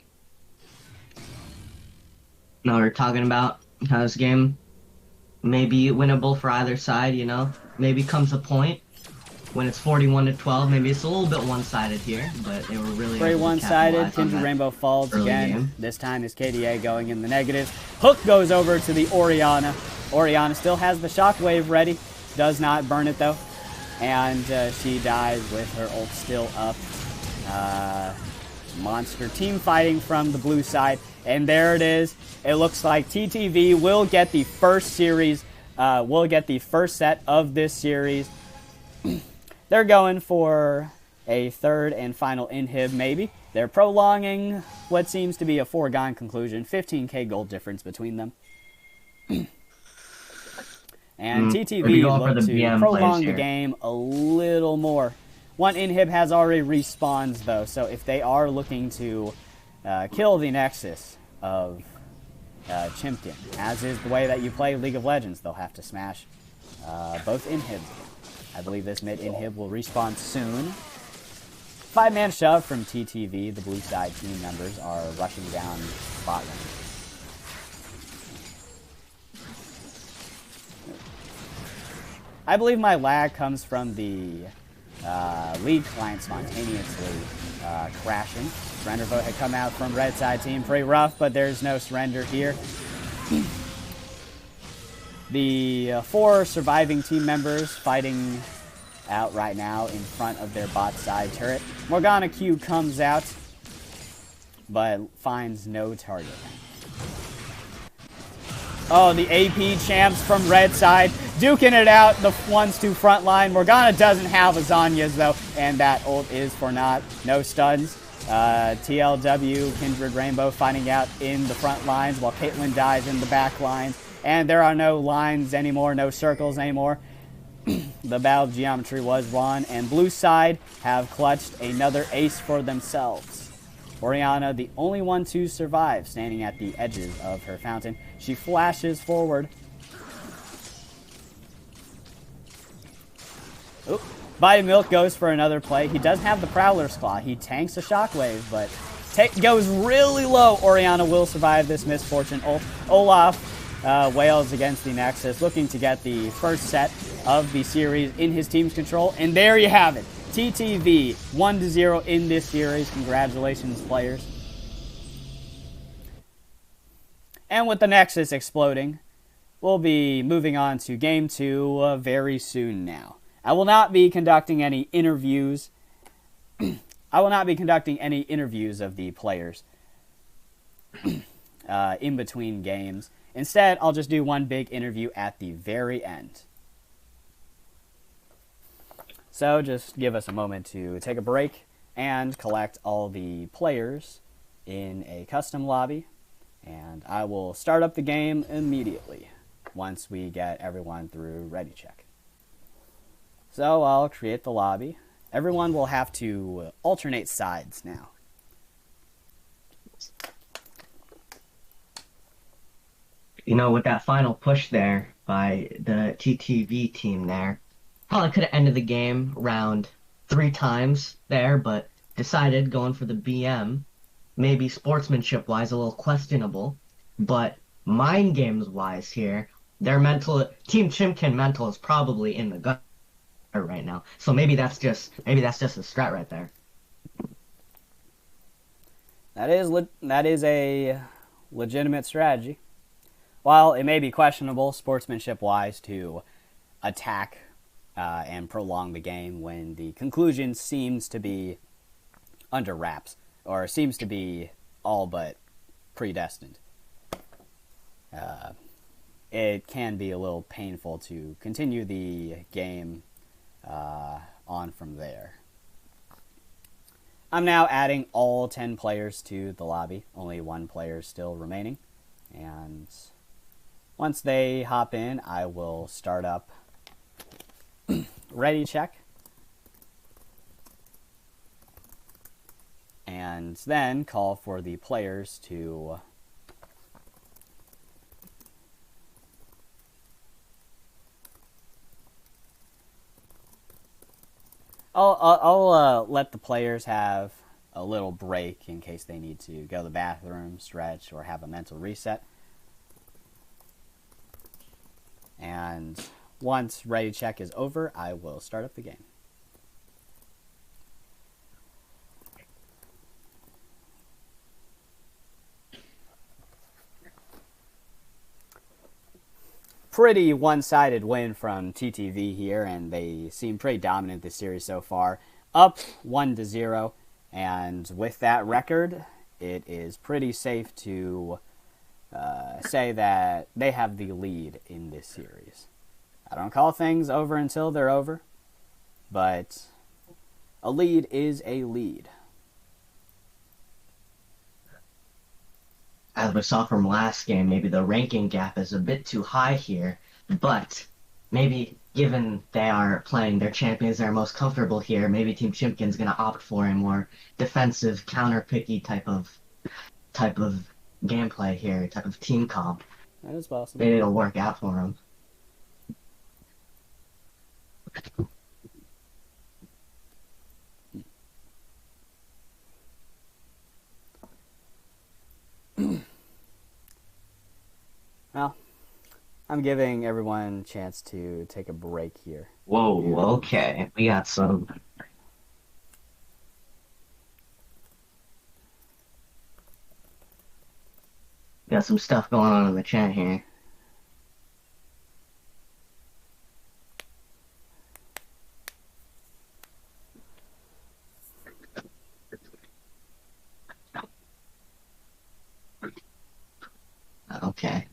Now we're talking about how this game may be winnable for either side, you know? Maybe comes a point when it's 41-12, maybe it's a little bit one-sided here, but they were really very one-sided. Kindred Rainbow falls again. Game. This time is KDA going in the negatives. Hook goes over to the Oriana. Oriana still has the shockwave ready. Does not burn it though. And she dies with her ult still up. Monster team fighting from the blue side. And there it is. It looks like TTV will get the first series. Will get the first set of this series. They're going for a third and final inhib, maybe. They're prolonging what seems to be a foregone conclusion. 15k gold difference between them. And TTV look to prolong the game a little more. One inhib has already respawned, though, so if they are looking to kill the Nexus of Chimkin, as is the way that you play League of Legends, they'll have to smash both inhibs. I believe this mid inhib will respawn soon. 5-man shove from TTV. The blue side team members are rushing down bot lane. I believe my lag comes from the League client spontaneously crashing. Surrender vote had come out from red side team. Pretty rough, but there's no surrender here. The 4 surviving team members fighting out right now in front of their bot side turret. Morgana Q comes out, but finds no target. Oh, the AP champs from red side duking it out, the 1-2 front line. Morgana doesn't have a Zanya's, though, and that ult is for naught. No stuns. TLW, Kindred Rainbow fighting out in the front lines while Caitlyn dies in the back lines. And there are no lines anymore, no circles anymore. The battle of geometry was won, and blue side have clutched another ace for themselves. Oriana, the only one to survive, standing at the edges of her fountain. She flashes forward. Oop. Body Milk goes for another play. He does have the Prowler's Claw. He tanks a Shockwave, but goes really low. Oriana will survive this misfortune. Olaf wails against the Nexus, looking to get the first set of the series in his team's control. And there you have it. TTV 1-0 in this series. Congratulations, players. And with the Nexus exploding, we'll be moving on to Game 2 very soon now. I will not be conducting any interviews. I will not be conducting any interviews of the players in between games. Instead, I'll just do one big interview at the very end. So just give us a moment to take a break and collect all the players in a custom lobby. And I will start up the game immediately once we get everyone through ready check. So I'll create the lobby. Everyone will have to alternate sides now. You know, with that final push there by the TTV team there, probably could have ended the game round 3 times there, but decided going for the BM, maybe sportsmanship-wise a little questionable, but mind games-wise here, their mental, Team Chimkin mental is probably in the gut right now. So maybe that's just a strat right there. That is a legitimate strategy. While it may be questionable sportsmanship-wise to attack and prolong the game when the conclusion seems to be under wraps, or seems to be all but predestined, it can be a little painful to continue the game on from there. I'm now adding all 10 players to the lobby. Only 1 player still remaining. And once they hop in, I will start up ready check. And then call for the players to I'll let the players have a little break in case they need to go to the bathroom, stretch, or have a mental reset. And once ready check is over, I will start up the game. Pretty one-sided win from TTV here, and they seem pretty dominant this series so far. Up 1-0, and with that record, it is pretty safe to say that they have the lead in this series. I don't call things over until they're over, but a lead is a lead. As we saw from last game, maybe the ranking gap is a bit too high here, but maybe given they are playing their champions that are most comfortable here, maybe Team Chimkin's going to opt for a more defensive, counter-picky type of gameplay here, type of team comp. That is possible. Maybe it'll work out for them. Well, I'm giving everyone a chance to take a break here. Whoa, okay. We got some stuff going on in the chat here. Okay.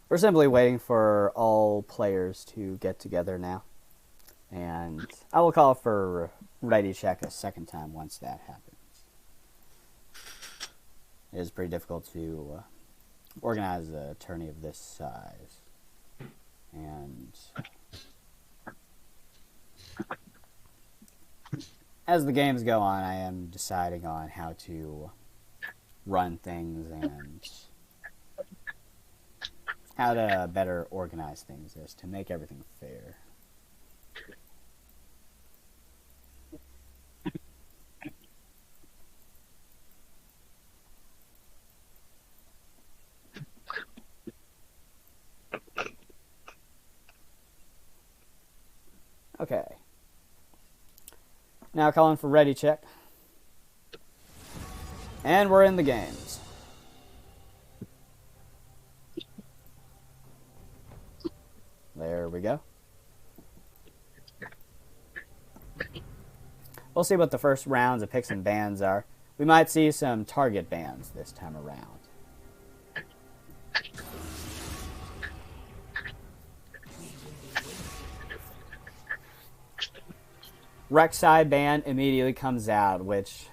We're simply waiting for all players to get together now. And I will call for ready check a second time once that happens. It is pretty difficult to organize a tourney of this size. And as the games go on, I am deciding on how to run things and how to better organize things as to make everything fair. Okay. Now calling for ready check. And we're in the games. There we go. We'll see what the first rounds of picks and bans are. We might see some target bans this time around. Rek'Sai ban immediately comes out, which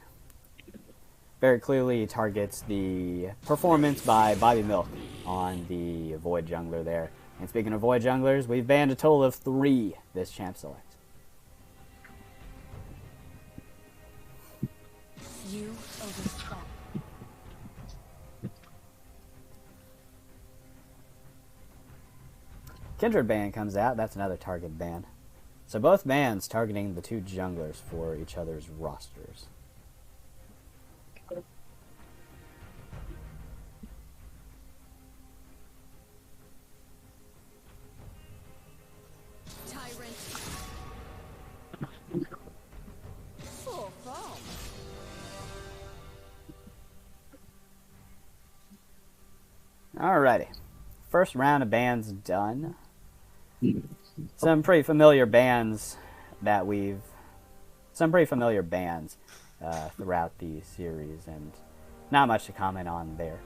very clearly targets the performance by Bobby Milk on the Void Jungler there. And speaking of Void Junglers, we've banned a total of 3 this champ select. You overstep. Kindred ban comes out. That's another target ban. So both bans targeting the 2 junglers for each other's rosters. Tyrant. Full foam. Alrighty. First round of bans done. Some pretty familiar bans throughout the series, and not much to comment on there.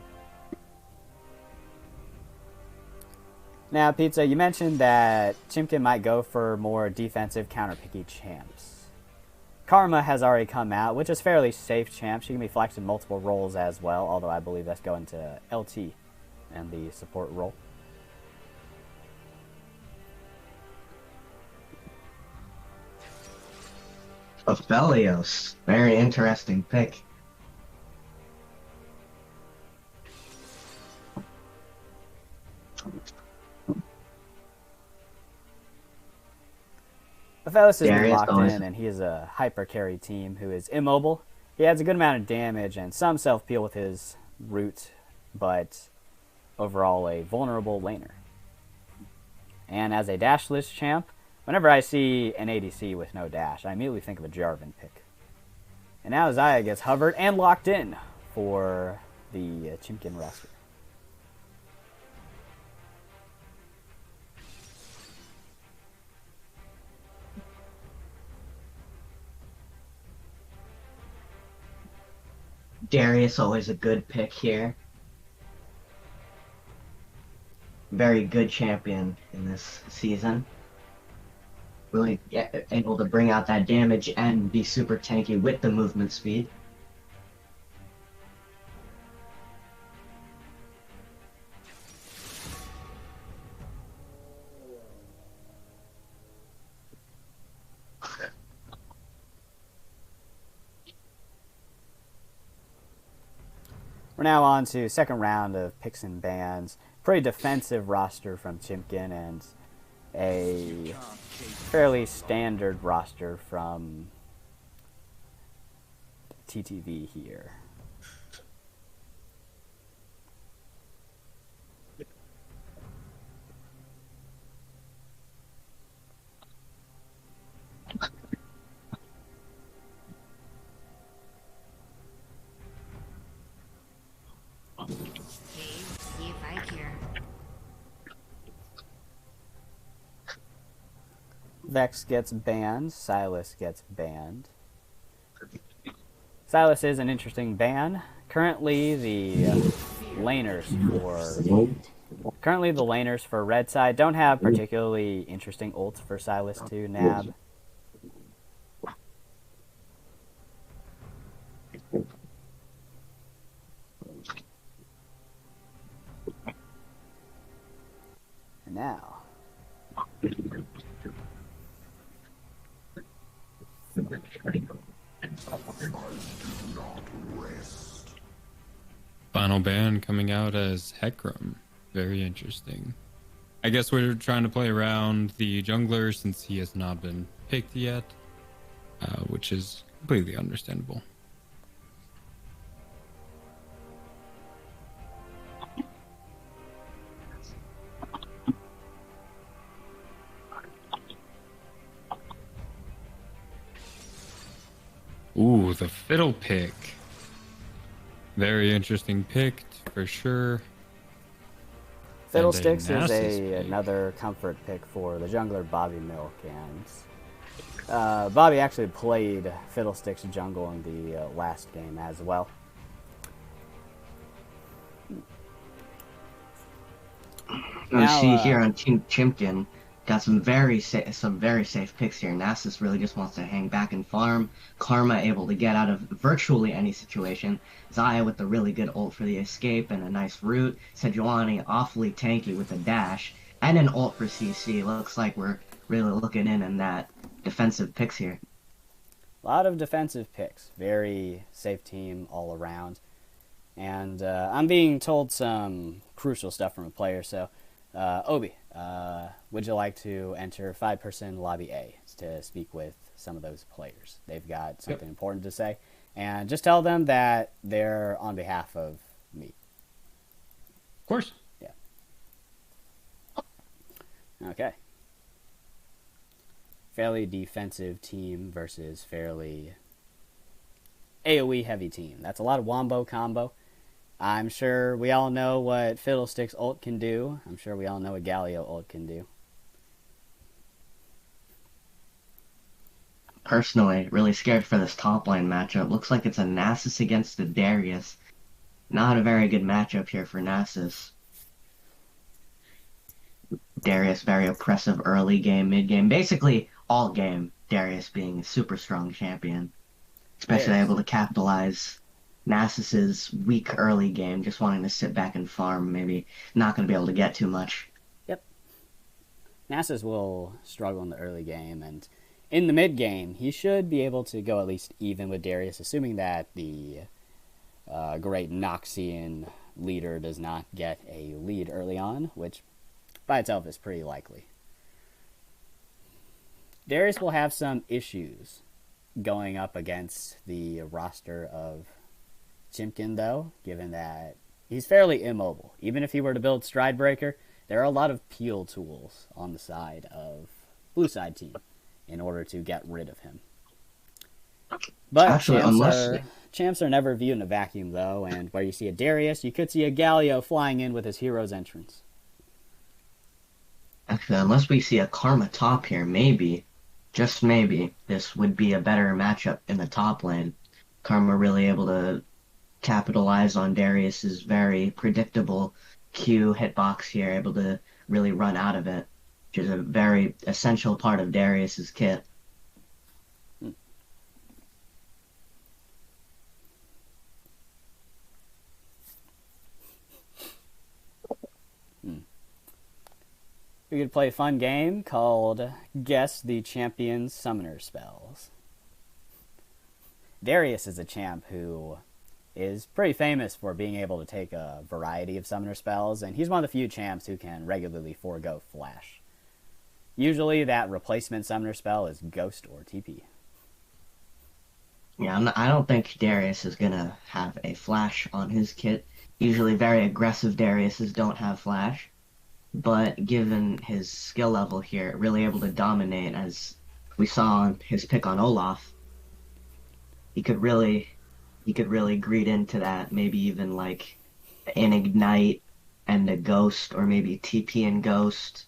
Now, Pizza, you mentioned that Chimkin might go for more defensive counter-picky champs. Karma has already come out, which is fairly safe champ. She can be flexed in multiple roles as well, although I believe that's going to LT and the support role. Aphelios. Very interesting pick. Aphelios is Darius locked always- in, and he is a hyper carry team who is immobile. He adds a good amount of damage and some self-peel with his root, but overall a vulnerable laner. And as a dashless champ, whenever I see an ADC with no dash, I immediately think of a Jarvan pick. And now Xayah gets hovered and locked in for the Chimkin roster. Darius always a good pick here. Very good champion in this season. Really able to bring out that damage and be super tanky with the movement speed. We're now on to second round of picks and bans. Pretty defensive roster from Chimkin and a fairly standard roster from TTV here. See if I care. Vex gets banned. Silas gets banned. Silas is an interesting ban. Currently, the laners for Currently, the laners for red side don't have particularly interesting ults for Sylas to nab. And now, Final ban coming out as Hecarim. Very interesting. I guess we're trying to play around the jungler since he has not been picked yet, which is completely understandable. Ooh, the fiddle pick. Very interesting pick for sure. Fiddlesticks is Nasus pick. another comfort pick for the jungler Bobby Milk, and Bobby actually played Fiddlesticks jungle in the last game as well. You see here on Team Chimkin, got some very safe picks here. Nasus really just wants to hang back and farm. Karma able to get out of virtually any situation. Zaya with the really good ult for the escape and a nice root. Sejuani awfully tanky with a dash and an ult for CC. Looks like we're really looking in that defensive picks here. A lot of defensive picks. Very safe team all around. And I'm being told some crucial stuff from a player, so Obi, would you like to enter 5-person lobby A to speak with some of those players? They've got something important to say. And just tell them that they're on behalf of me. Of course. Yeah. Okay. Fairly defensive team versus fairly AoE heavy team. That's a lot of wombo combo. I'm sure we all know what Fiddlesticks ult can do. I'm sure we all know what Galio ult can do. Personally, really scared for this top lane matchup. Looks like it's a Nasus against the Darius. Not a very good matchup here for Nasus. Darius very oppressive early game, mid game, basically all game. Darius being a super strong champion, especially able to capitalize Nasus's weak early game, just wanting to sit back and farm, maybe not going to be able to get too much. Yep. Nasus will struggle in the early game, and in the mid game, he should be able to go at least even with Darius, assuming that the great Noxian leader does not get a lead early on, which by itself is pretty likely. Darius will have some issues going up against the roster of Chimkin, though, given that he's fairly immobile. Even if he were to build Stridebreaker, there are a lot of peel tools on the side of blue side team in order to get rid of him. But actually, champs are never viewed in a vacuum, though, and where you see a Darius, you could see a Galio flying in with his hero's entrance. Actually, unless we see a Karma top here, maybe, just maybe, this would be a better matchup in the top lane. Karma really able to capitalize on Darius's very predictable Q hitbox here, able to really run out of it, which is a very essential part of Darius's kit. We could play a fun game called Guess the Champion's Summoner Spells. Darius is a champ who is pretty famous for being able to take a variety of summoner spells, and he's one of the few champs who can regularly forego Flash. Usually that replacement summoner spell is Ghost or TP. Yeah, I don't think Darius is going to have a Flash on his kit. Usually very aggressive Dariuses don't have Flash. But given his skill level here, really able to dominate, as we saw on his pick on Olaf, he could really greed into that, maybe even like an Ignite and a Ghost, or maybe TP and Ghost.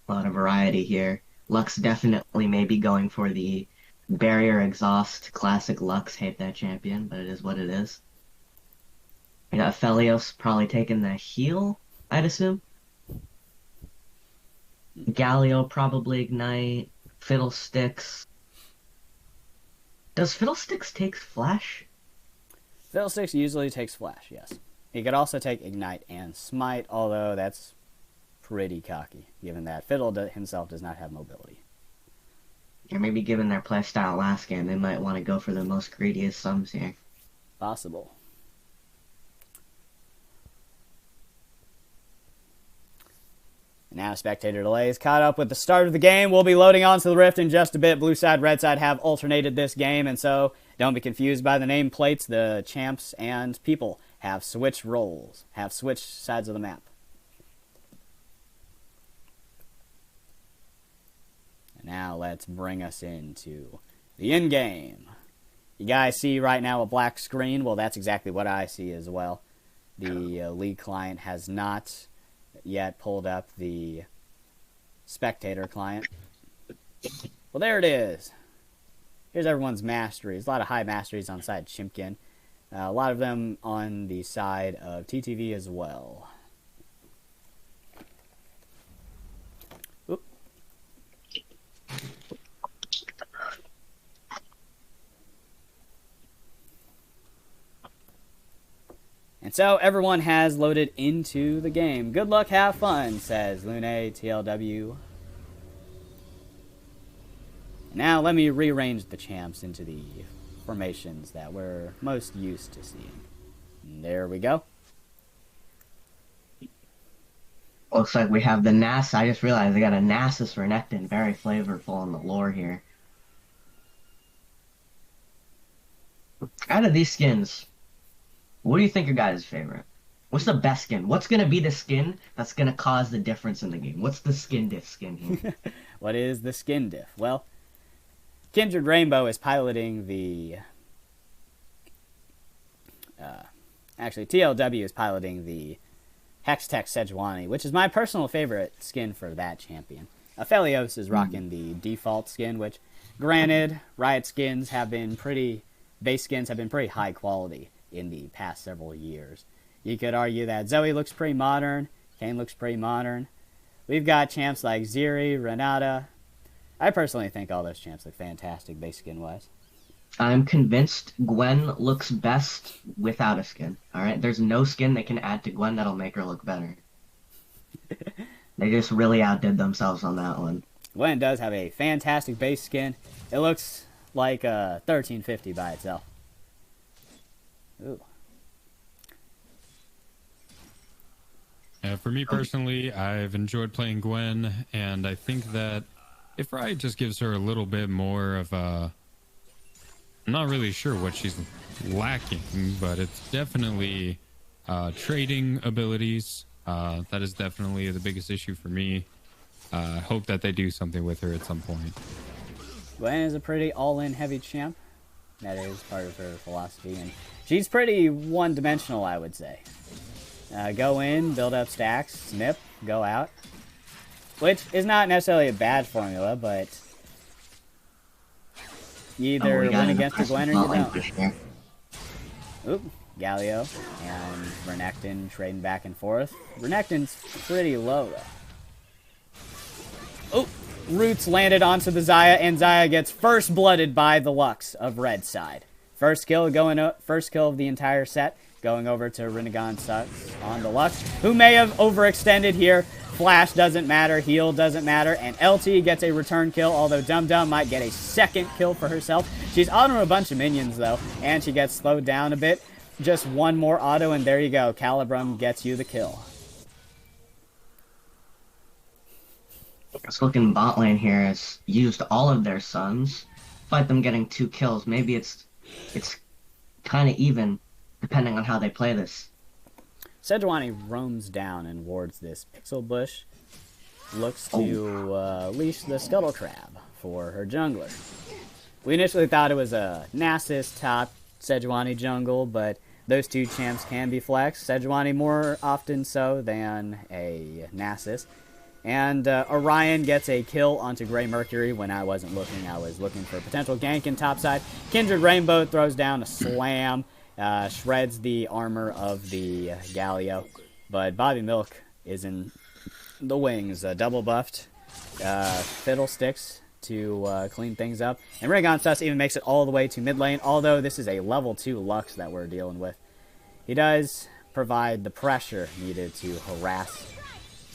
A lot of variety here. Lux definitely maybe going for the Barrier Exhaust. Classic Lux, hate that champion, but it is what it is. Yeah, Aphelios probably taking the heal, I'd assume. Galio probably ignite. Fiddlesticks. Does Fiddlesticks take flash? Fiddlesticks usually takes flash, yes. He could also take ignite and smite, although that's pretty cocky, given that Fiddle himself does not have mobility. Or maybe given their playstyle last game, they might want to go for the most greediest sums here. Possible. Now spectator delays caught up with the start of the game. We'll be loading onto the Rift in just a bit. Blue side, red side have alternated this game, and so don't be confused by the nameplates. The champs and people have switched roles, have switched sides of the map. And now let's bring us into the end game. You guys see right now a black screen? Well, that's exactly what I see as well. The League client has not yet pulled up the spectator client. Well, there it is. Here's everyone's masteries. A lot of high masteries on side Chimkin. A lot of them on the side of TTV as well. Oop. And so everyone has loaded into the game. Good luck, have fun, says Lune TLW. Now let me rearrange the champs into the formations that we're most used to seeing. And there we go. Looks like we have the Nass. I just realized they got a Nasus Renekton. Very flavorful in the lore here. Out of these skins, what do you think your guys' favorite? What's the best skin? What's going to be the skin that's going to cause the difference in the game? What's the skin diff skin here? What is the skin diff? Well, Kindred Rainbow is piloting the... actually, TLW is piloting the Hextech Sejuani, which is my personal favorite skin for that champion. Aphelios is rocking the default skin, which, granted, Riot skins have been pretty... Base skins have been pretty high quality in the past several years. You could argue that Zoe looks pretty modern, Kane looks pretty modern. We've got champs like Ziri, Renata. I personally think all those champs look fantastic base skin-wise. I'm convinced Gwen looks best without a skin. Alright? There's no skin they can add to Gwen that'll make her look better. They just really outdid themselves on that one. Gwen does have a fantastic base skin. It looks like a 1350 by itself. Ooh. For me personally, I've enjoyed playing Gwen, and I think that if Riot just gives her a little bit more of a... I'm not really sure what she's lacking, but it's definitely trading abilities. That is definitely the biggest issue for me. I hope that they do something with her at some point. Gwen is a pretty all-in heavy champ. That is part of her philosophy, and she's pretty one-dimensional, I would say. Go in, build up stacks, snip, go out. Which is not necessarily a bad formula, but you either win against the Gwen or you don't. Oop, Galio and Renekton trading back and forth. Renekton's pretty low, though. Oop, Roots landed onto the Xayah, and Xayah gets first blooded by the Lux of red side. First kill going up, first kill of the entire set, going over to Rinnegan Sucks on the Lux, who may have overextended here. Flash doesn't matter, heal doesn't matter, and LT gets a return kill, although Dum Dum might get a second kill for herself. She's auto a bunch of minions, though, and she gets slowed down a bit. Just one more auto, and there you go. Calibrum gets you the kill. This looking bot lane here has used all of their suns, despite them getting 2 kills. Maybe it's kind of even, depending on how they play this. Sejuani roams down and wards this pixel bush. Looks to leash the Scuttle Crab for her jungler. We initially thought it was a Nasus top Sejuani jungle, but those two champs can be flexed. Sejuani more often so than a Nasus. And Orion gets a kill onto Grey Mercury when I wasn't looking. I was looking for a potential gank in topside. Kindred Rainbow throws down a slam. shreds the armor of the Galio, but Bobby Milk is in the wings, double buffed, Fiddlesticks to clean things up, and Rinnegan Sus even makes it all the way to mid lane, although this is a level 2 Lux that we're dealing with. He does provide the pressure needed to harass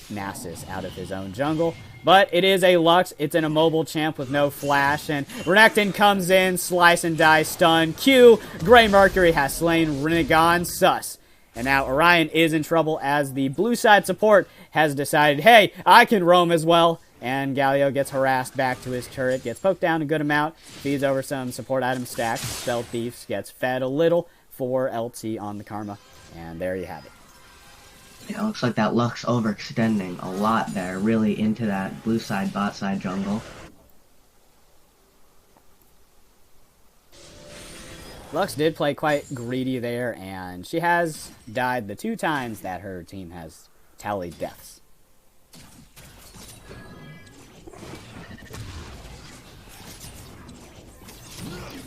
Nasus out of his own jungle, but it is a Lux. It's an immobile champ with no flash, and Renekton comes in, slice and die, stun, Q. Grey Mercury has slain Rinnegan Sus. And now Orion is in trouble as the blue side support has decided, hey, I can roam as well. And Galio gets harassed back to his turret, gets poked down a good amount, feeds over some support item stacks. Stealth Thieves gets fed a little for LT on the Karma. And there you have it. Yeah, it looks like that Lux overextending a lot there, really into that blue side, bot side jungle. Lux did play quite greedy there, and she has died the 2 times that her team has tallied deaths.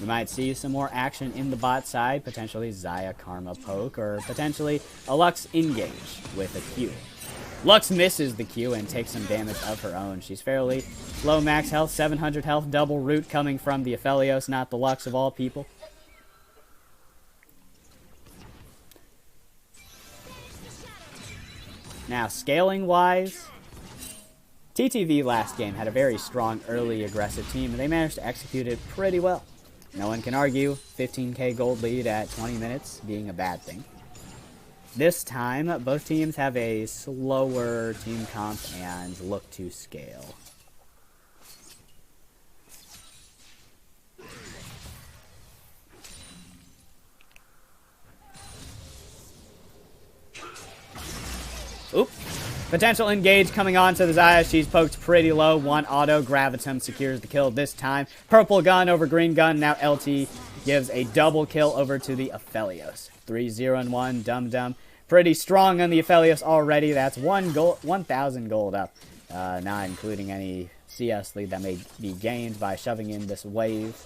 We might see some more action in the bot side, potentially Xayah Karma poke, or potentially a Lux engage with a Q. Lux misses the Q and takes some damage of her own. She's fairly low max health, 700 health, double root coming from the Aphelios, not the Lux of all people. Now, scaling-wise, TTV last game had a very strong early aggressive team, and they managed to execute it pretty well. No one can argue 15k gold lead at 20 minutes being a bad thing. This time, both teams have a slower team comp and look to scale. Oop. Potential engage coming on to the Xayah. She's poked pretty low. One auto. Gravitum secures the kill this time. Purple gun over green gun. Now LT gives a double kill over to the Aphelios. 3-0-1. Dum Dum. Pretty strong on the Aphelios already. That's 1,000 gold up. Not including any CS lead that may be gained by shoving in this wave.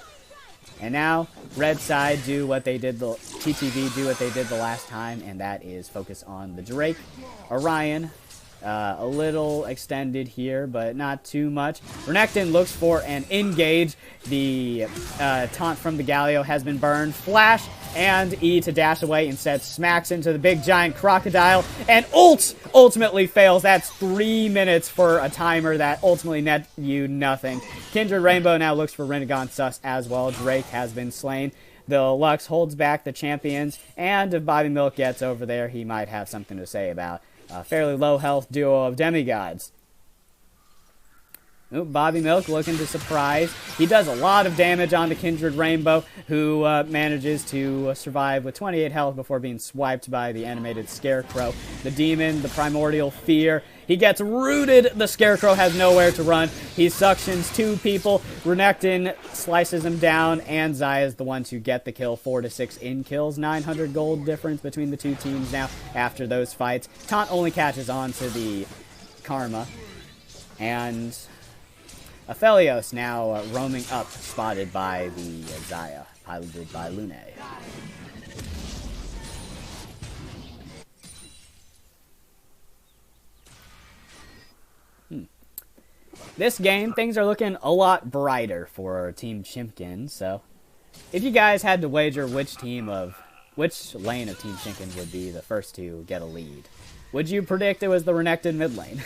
And now, red side do what they did, the TTV do what they did the last time, and that is focus on the Drake. Orion, a little extended here, but not too much. Renekton looks for an engage. The taunt from the Galio has been burned. Flash and E to dash away. Instead, smacks into the big giant crocodile, and ultimately fails. That's 3 minutes for a timer that ultimately net you nothing. Kindred Rainbow now looks for Rinnegan Sus as well. Drake has been slain. The Lux holds back the champions, and if Bobby Milk gets over there, he might have something to say about a fairly low health duo of demigods. Ooh, Bobby Milk looking to surprise. He does a lot of damage on the Kindred Rainbow, who manages to survive with 28 health before being swiped by the animated Scarecrow. The Demon, the Primordial Fear. He gets rooted. The Scarecrow has nowhere to run. He suctions 2 people. Renekton slices him down, and Xayah is the one to get the kill. 4 to 6 in kills. 900 gold difference between the 2 teams now after those fights. Taunt only catches on to the Karma. And Aphelios now roaming up, spotted by the Xayah, piloted by Lune. This game, things are looking a lot brighter for Team Chimkin, so if you guys had to wager which lane of Team Chimkin would be the first to get a lead, would you predict it was the Renekton mid lane?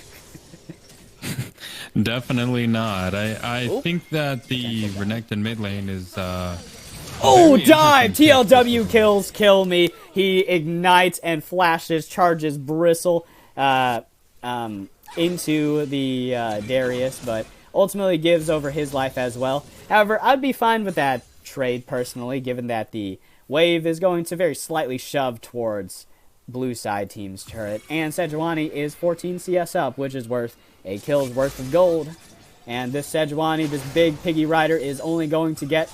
Definitely not. I think that the Renekton mid lane is oh, dive! TLW kills kill me. He ignites and flashes, charges Bristle into the Darius, but ultimately gives over his life as well. However, I'd be fine with that trade personally, given that the wave is going to very slightly shove towards blue side team's turret, and Sejuani is 14 CS up, which is worth a kill's worth of gold. And this Sejuani, this big piggy rider, is only going to get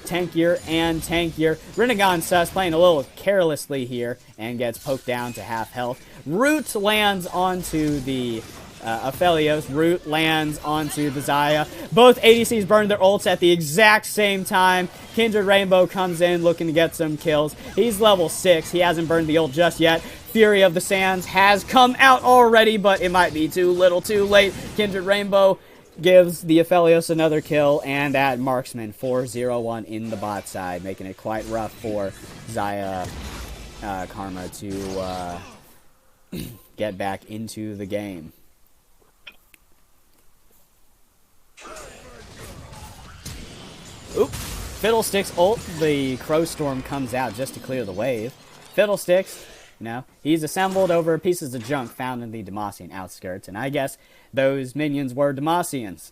tankier and tankier. Rinnegan Sus playing a little carelessly here and gets poked down to half health. Root lands onto the Aphelios. Root lands onto the Xayah. Both ADCs burn their ults at the exact same time. Kindred Rainbow comes in looking to get some kills. He's level 6. He hasn't burned the ult just yet. Fury of the Sands has come out already, but it might be too little too late. Kindred Rainbow gives the Aphelios another kill, and that marksman 4-0-1 in the bot side, making it quite rough for Xayah Karma to get back into the game. Oop. Fiddlesticks ult, the Crow Storm comes out just to clear the wave. Fiddlesticks, he's assembled over pieces of junk found in the Demacian outskirts, and I guess those minions were Demacians.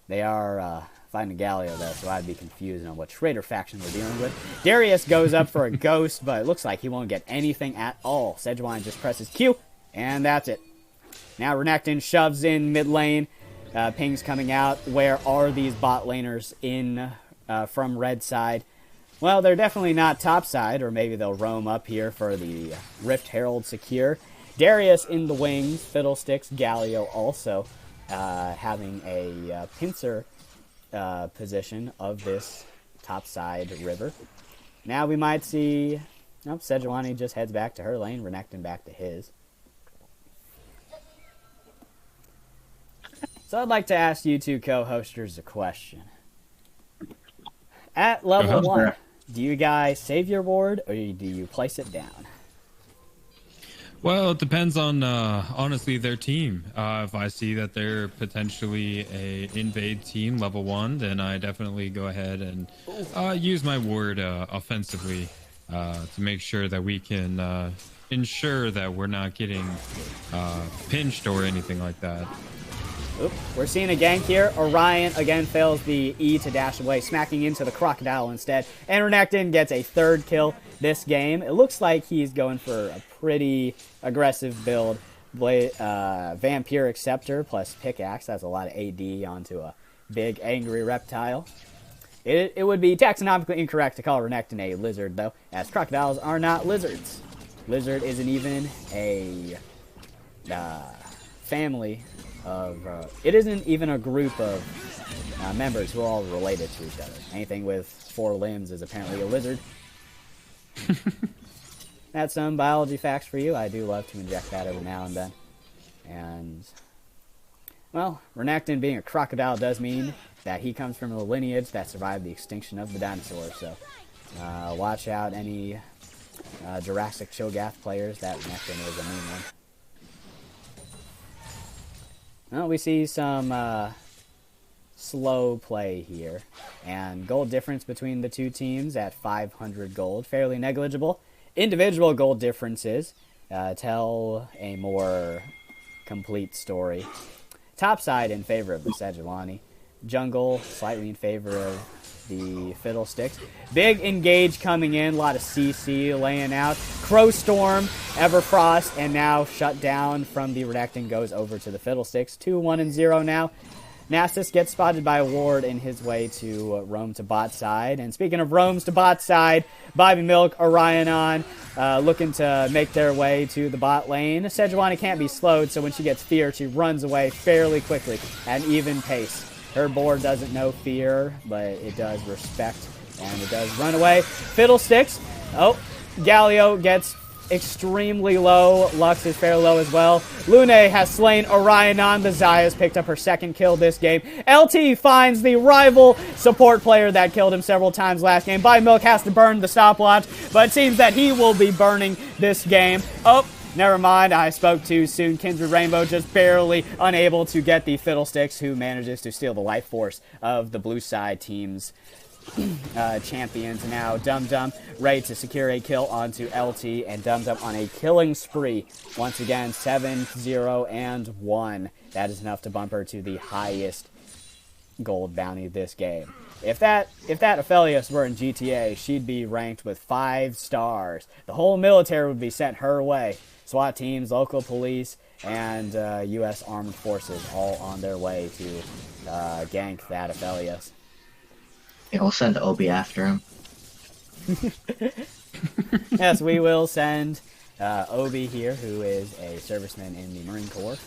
They are fighting Galio, though, so I'd be confused on what traitor faction we're dealing with. Darius goes up for a ghost, but it looks like he won't get anything at all. Sejuani just presses Q, and that's it. Now Renekton shoves in mid lane. Ping's coming out. Where are these bot laners in from red side? Well, they're definitely not top side, or maybe they'll roam up here for the Rift Herald secure. Darius in the wings, Fiddlesticks, Galio also having a pincer position of this topside river. Now we might see... Nope, Sejuani just heads back to her lane, Renekton back to his. So I'd like to ask you two co-hosters a question. At level 1, do you guys save your ward, or do you place it down? Well, it depends on, honestly, their team. If I see that they're potentially a invade team, level 1, then I definitely go ahead and use my ward offensively to make sure that we can ensure that we're not getting pinched or anything like that. Oop, we're seeing a gank here. Orion again fails the E to dash away, smacking into the Crocodile instead. And Renekton gets a third kill this game. It looks like he's going for a pretty aggressive build. Vampiric Scepter plus Pickaxe. That's a lot of AD onto a big angry reptile. It would be taxonomically incorrect to call Renekton a lizard, though, as crocodiles are not lizards. Lizard isn't even a family of... it isn't even a group of members who are all related to each other. Anything with 4 limbs is apparently a lizard. That's some biology facts for you. I do love to inject that every now and then. And, well, Renekton being a crocodile does mean that he comes from a lineage that survived the extinction of the dinosaurs. So, watch out any Jurassic Cho'Gath players. That Renekton is a mean one. Well, we see some slow play here. And gold difference between the two teams at 500 gold. Fairly negligible. Individual gold differences tell a more complete story. Top side in favor of the Sejuani. Jungle slightly in favor of the Fiddlesticks. Big engage coming in. A lot of CC laying out. Crow Storm, Everfrost, and now shut down from the Renekton goes over to the Fiddlesticks. 2-1-0 now. Nasus gets spotted by a ward in his way to roam to bot side. And speaking of roams to bot side, Bobby Milk, Orionon, looking to make their way to the bot lane. Sejuani can't be slowed, so when she gets fear, she runs away fairly quickly at an even pace. Her board doesn't know fear, but it does respect, and it does run away. Fiddlesticks. Oh, Galio gets extremely low. Lux is fairly low as well. Lune has slain Orionon. The Xayah has picked up her second kill this game. LT finds the rival support player that killed him several times last game. By Milk has to burn the stopwatch, but it seems that he will be burning this game. Oh, never mind. I spoke too soon. Kindred Rainbow just barely unable to get the Fiddlesticks, who manages to steal the life force of the blue side team's champions. Now Dum Dum ready to secure a kill onto LT, and Dum Dum on a killing spree once again. 7-0-1. That is enough to bump her to the highest gold bounty this game. If that Aphelios were in GTA, she'd be ranked with 5 stars. The whole military would be sent her way. SWAT teams, local police, and U.S. Armed Forces all on their way to gank that Aphelios. Yeah, we'll send Obi after him. Yes, we will send Obi here, who is a serviceman in the Marine Corps.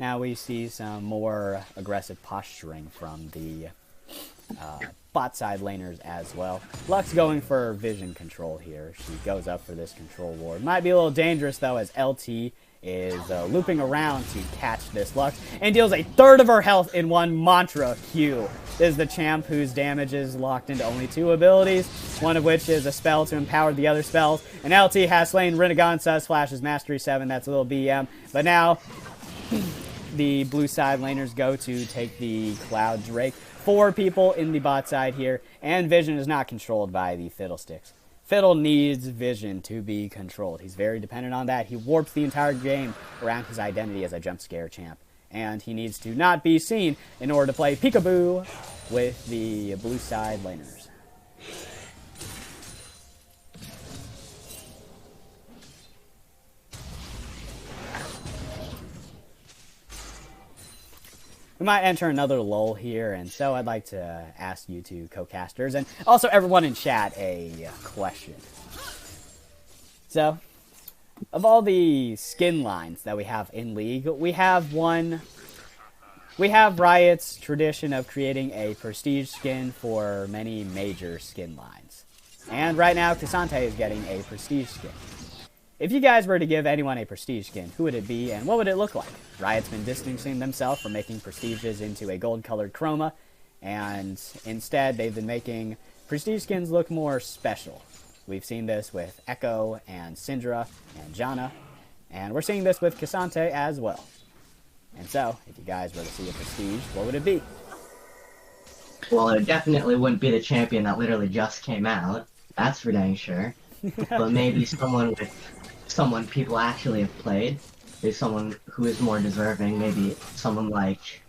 Now we see some more aggressive posturing from the bot side laners as well. Lux going for vision control here. She goes up for this control ward. Might be a little dangerous though, as LT is looping around to catch this Lux and deals a third of her health in one mantra Q. This is the champ whose damage is locked into only 2 abilities, one of which is a spell to empower the other spells. And LT has slain Renegon Flashes Mastery 7. That's a little BM. But now the blue side laners go to take the Cloud Drake. 4 people in the bot side here, and Vision is not controlled by the Fiddlesticks. Fiddle needs Vision to be controlled. He's very dependent on that. He warps the entire game around his identity as a jump scare champ. And he needs to not be seen in order to play peekaboo with the blue side laners. We might enter another lull here, and so I'd like to ask you two co-casters, and also everyone in chat, a question. So, of all the skin lines that we have in League, we have Riot's tradition of creating a prestige skin for many major skin lines. And right now, Cassante is getting a prestige skin. If you guys were to give anyone a prestige skin, who would it be and what would it look like? Riot's been distancing themselves from making prestiges into a gold-colored chroma, and instead they've been making prestige skins look more special. We've seen this with Echo and Syndra and Janna, and we're seeing this with Cassante as well. And so, if you guys were to see a prestige, what would it be? Well, it definitely wouldn't be the champion that literally just came out. That's for dang sure. But maybe someone people actually have played. There's someone who is more deserving. Maybe someone like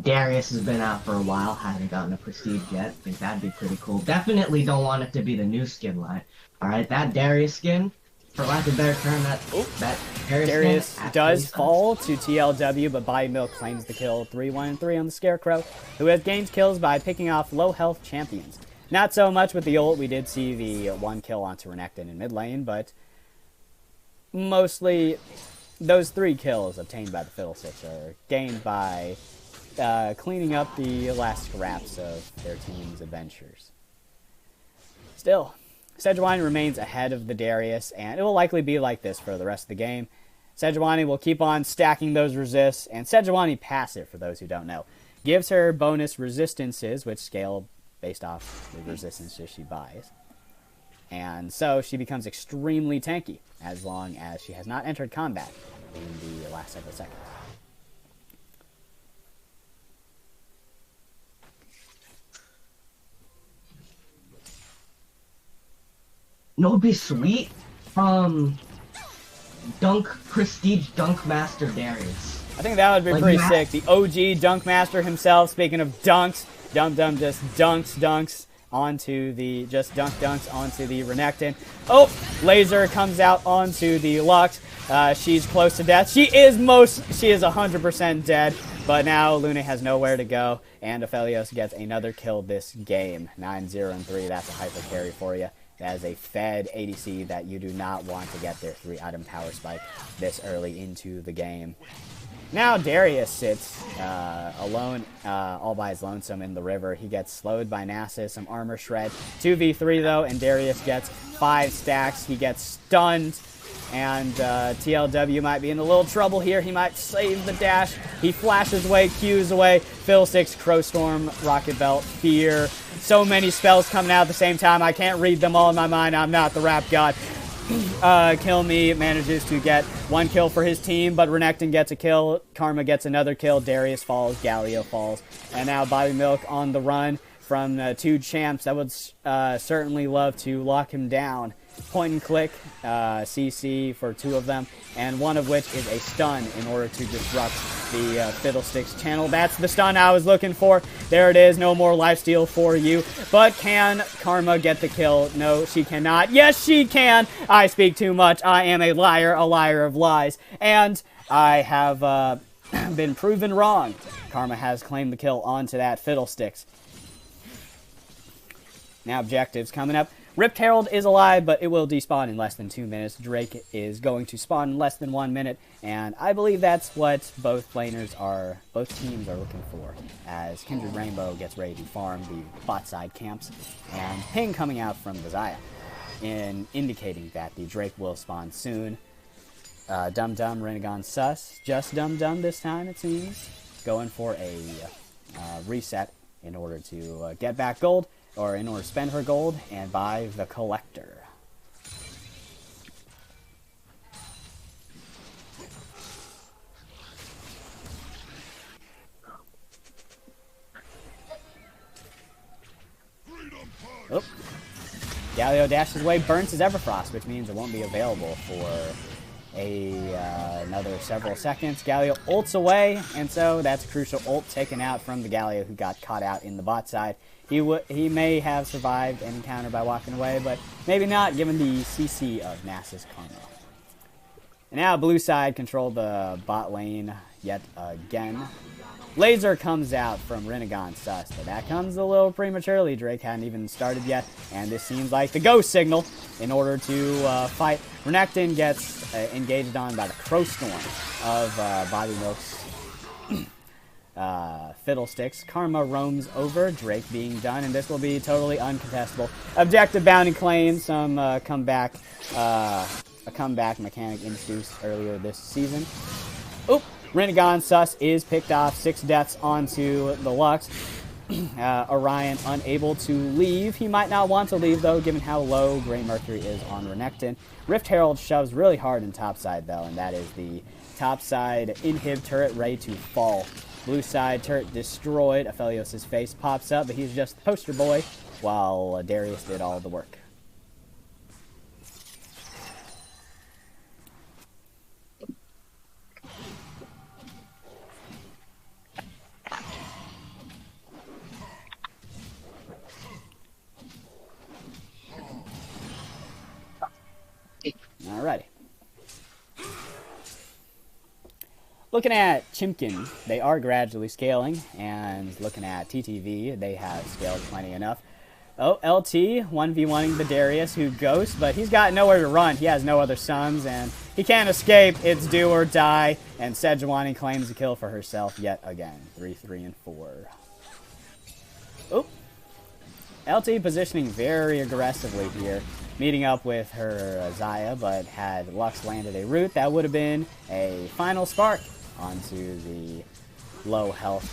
Darius has been out for a while, hasn't gotten a prestige yet. I think that'd be pretty cool. Definitely don't want it to be the new skin line. Alright, that Darius skin, for lack of a better term, that Darius skin does sucks. fall to TLW, but Milk claims the kill 3-1-3 on the Scarecrow, who has gained kills by picking off low health champions. Not so much with the ult. We did see the 1 kill onto Renekton in mid lane, but mostly those 3 kills obtained by the Fiddlesticks are gained by cleaning up the last scraps of their team's adventures. Still, Sejuani remains ahead of the Darius, and it will likely be like this for the rest of the game. Sejuani will keep on stacking those resists, and Sejuani passive, for those who don't know, gives her bonus resistances, which scale based off the resistances she buys. And so she becomes extremely tanky, as long as she has not entered combat in the last several seconds. No, it'd be sweet. Prestige Dunk Master Darius. I think that would be Like pretty that. sick. The OG Dunk Master himself, speaking of dunks, Dum just dunks onto the, dunks onto the Renekton. Oh, laser comes out onto the Lux. She's close to death. She is 100% dead, but now Luna has nowhere to go, and Aphelios gets another kill this game. 9-0-3, that's a hyper carry for you. That is a fed ADC that you do not want to get their 3-item power spike this early into the game. Now Darius sits alone, all by his lonesome in the river. He gets slowed by Nasus, some armor shred. 2v3 though, and Darius gets 5 stacks. He gets stunned, and TLW might be in a little trouble here. He might save the dash. He flashes away, Qs away. Fiddlesticks, Crowstorm, Rocket Belt, Fear. So many spells coming out at the same time. I can't read them all in my mind. I'm not the rap god. Kill Me manages to get 1 kill for his team, but Renekton gets a kill, Karma gets another kill, Darius falls, Galio falls, and now Bobby Milk on the run from 2 champs that would certainly love to lock him down. Point and click, CC for 2 of them, and one of which is a stun in order to disrupt the Fiddlesticks channel. That's the stun I was looking for. There it is, no more lifesteal for you. But can Karma get the kill? No, she cannot. Yes, she can! I speak too much. I am a liar of lies. And I have been proven wrong. Karma has claimed the kill onto that Fiddlesticks. Now objectives coming up. Ripped Herald is alive, but it will despawn in less than 2 minutes. Drake is going to spawn in less than 1 minute, and I believe that's what both teams are looking for, as Kindred Rainbow gets ready to farm the bot side camps, and ping coming out from the Xayah, indicating that the Drake will spawn soon. Dum Dum, Renegon Sus, just Dum Dum this time, it seems, going for a reset in order to get back gold, or in order to spend her gold and buy the Collector. Oh. Galio dashes away, burns his Everfrost, which means it won't be available for another several seconds. Galio ults away, and so that's a crucial ult taken out from the Galio who got caught out in the bot side. He may have survived an encounter by walking away, but maybe not given the CC of Nasus Karma. And now blue side control the bot lane yet again. Laser comes out from Renegon Sus, but that comes a little prematurely. Drake hadn't even started yet, and this seems like the go signal in order to fight. Renekton gets engaged on by the Crow Storm of Bobby Milk's Fiddlesticks. Karma roams over, Drake being done, and this will be totally uncontestable. Objective bounty claim, some a comeback mechanic introduced earlier this season. Oop! Renegon Sus is picked off, 6 deaths onto the Lux. Orion unable to leave. He might not want to leave, though, given how low Grey Mercury is on Renekton. Rift Herald shoves really hard in topside, though, and that is the topside inhib turret ready to fall. Blue side turret destroyed. Aphelios' face pops up, but he's just the poster boy, while Darius did all the work. Alrighty. Looking at Chimkin, they are gradually scaling, and looking at TTV, they have scaled plenty enough. Oh, LT 1v1ing the Darius, who ghosts, but he's got nowhere to run. He has no other sons, and he can't escape. It's do or die, and Sejuani claims a kill for herself yet again. 3, 3, and 4. Oop. LT positioning very aggressively here, meeting up with her Xayah, but had Lux landed a root, that would have been a final spark onto the low health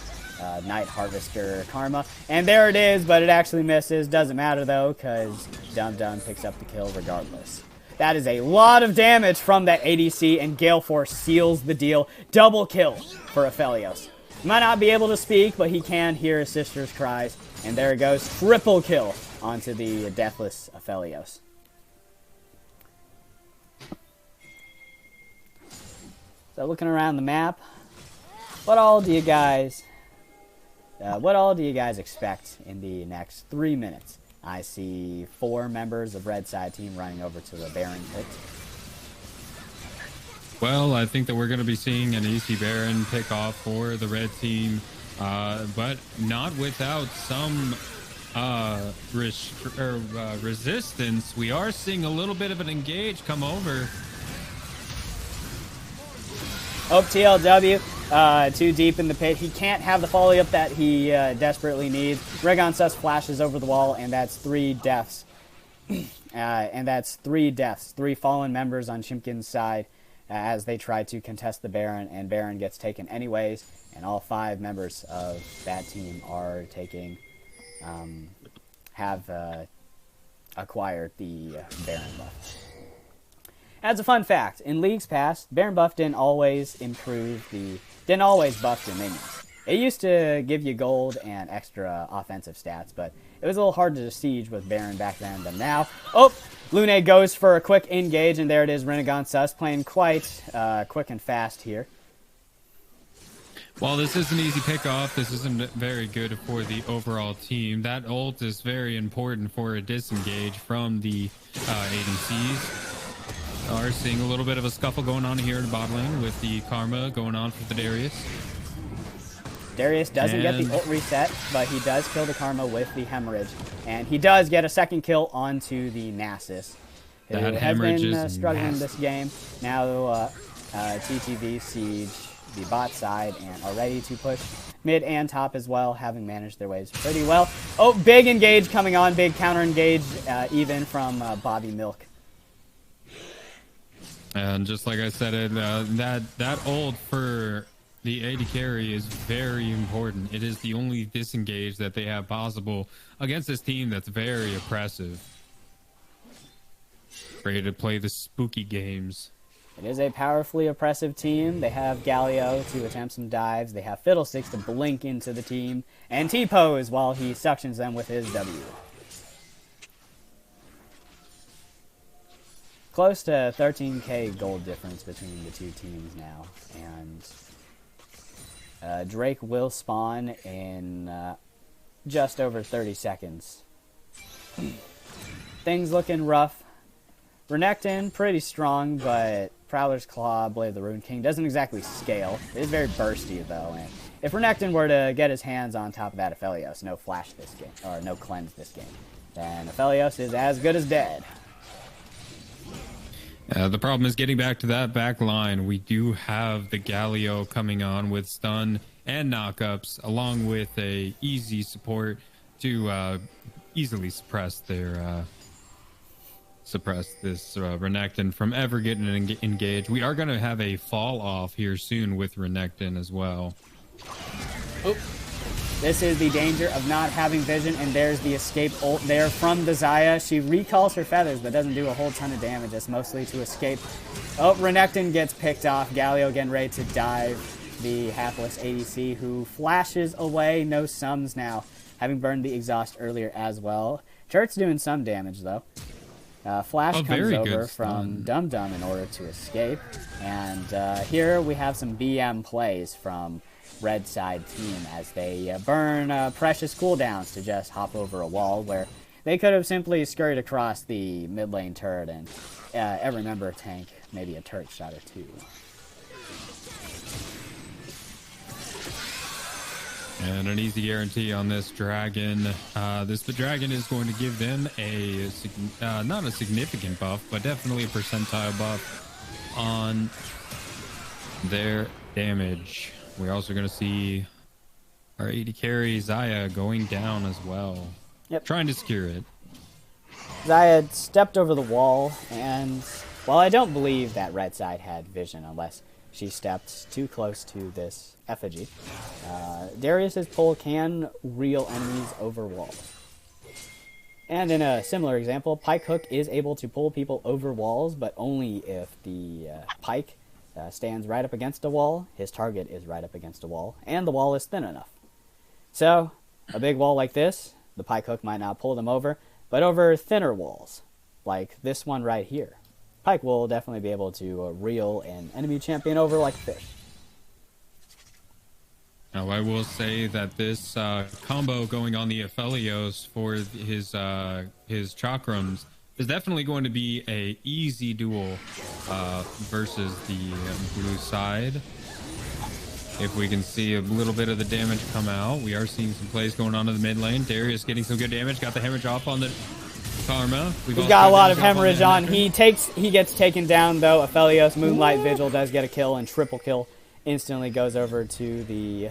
Night Harvester Karma. And there it is, but it actually misses. Doesn't matter though, because Dum Dum picks up the kill regardless. That is a lot of damage from that ADC, and Gale Force seals the deal. Double kill for Aphelios. He might not be able to speak, but he can hear his sister's cries. And there it goes, triple kill onto the deathless Aphelios. So looking around the map, what all do you guys expect in the next 3 minutes? I see 4 members of Red Side team running over to the Baron pit. Well, I think that we're going to be seeing an easy Baron pick off for the red team, but not without some resistance. We are seeing a little bit of an engage come over. Oh, TLW, too deep in the pit. He can't have the follow-up that he desperately needs. Renegon Sus flashes over the wall, and that's 3 deaths. And that's 3 deaths. 3 fallen members on Chimkin's side as they try to contest the Baron, and Baron gets taken anyways, and all 5 members of that team are taking, have acquired the Baron buff. As a fun fact, in leagues past, Baron buff didn't always buff your minions. It used to give you gold and extra offensive stats, but it was a little harder to siege with Baron back then than now. Oh, Lune goes for a quick engage, and there it is, Renegon Sus playing quite quick and fast here. While this is an easy pickoff, this isn't very good for the overall team. That ult is very important for a disengage from the ADCs. Are seeing a little bit of a scuffle going on here in bot lane with the Karma going on for the Darius. Darius doesn't get the ult reset, but he does kill the Karma with the Hemorrhage. And he does get a second kill onto the Nasus, who has been struggling this game. Now TTV siege the bot side and are ready to push mid and top as well, having managed their ways pretty well. Oh, big engage coming on, big counter engage even from Bobby Milk. And just like I said, that ult for the AD carry is very important. It is the only disengage that they have possible against this team that's very oppressive. Ready to play the spooky games. It is a powerfully oppressive team. They have Galio to attempt some dives. They have Fiddlesticks to blink into the team. And T-pose while he suctions them with his W. Close to 13k gold difference between the two teams now. And Drake will spawn in just over 30 seconds. Things looking rough. Renekton, pretty strong, but Prowler's Claw, Blade of the Rune King doesn't exactly scale. It is very bursty, though, and if Renekton were to get his hands on top of that Aphelios, no flash this game, or no cleanse this game, then Aphelios is as good as dead. The problem is getting back to that back line. We do have the Galio coming on with stun and knockups, along with a easy support to easily suppress their... suppress this Renekton from ever getting engaged. We are going to have a fall off here soon with Renekton as well. Oop. This is the danger of not having vision, and there's the escape ult there from the Xayah. She recalls her feathers, but doesn't do a whole ton of damage. It's mostly to escape. Oh, Renekton gets picked off. Galio getting ready to dive the hapless ADC, who flashes away. No sums now, having burned the exhaust earlier as well. Churt's doing some damage, though. Flash comes over from Dum Dum in order to escape. And here we have some BM plays from Red Side team as they burn precious cooldowns to just hop over a wall where they could have simply scurried across the mid lane turret and every member tank maybe a turret shot or two. And an easy guarantee on this dragon. The dragon is going to give them a not a significant buff, but definitely a percentile buff on their damage. We're also going to see our AD carry Xayah going down as well. Yep. Trying to secure it. Xayah stepped over the wall, and while I don't believe that Red Side had vision unless she stepped too close to this effigy, Darius's pull can reel enemies over walls. And in a similar example, Pike Hook is able to pull people over walls, but only if the Pike stands right up against a wall, his target is right up against a wall, and the wall is thin enough. So, a big wall like this, the Pike Hook might not pull them over, but over thinner walls, like this one right here, Pike will definitely be able to reel an enemy champion over like a fish. Now, I will say that this combo going on the Aphelios for his chakrams is definitely going to be a easy duel versus the blue side. If we can see a little bit of the damage come out, we are seeing some plays going on in the mid lane. Darius getting some good damage, got the hemorrhage off on the Karma. We've got a lot of hemorrhage on. He gets taken down though. Aphelios Moonlight Vigil does get a kill, and triple kill instantly goes over to the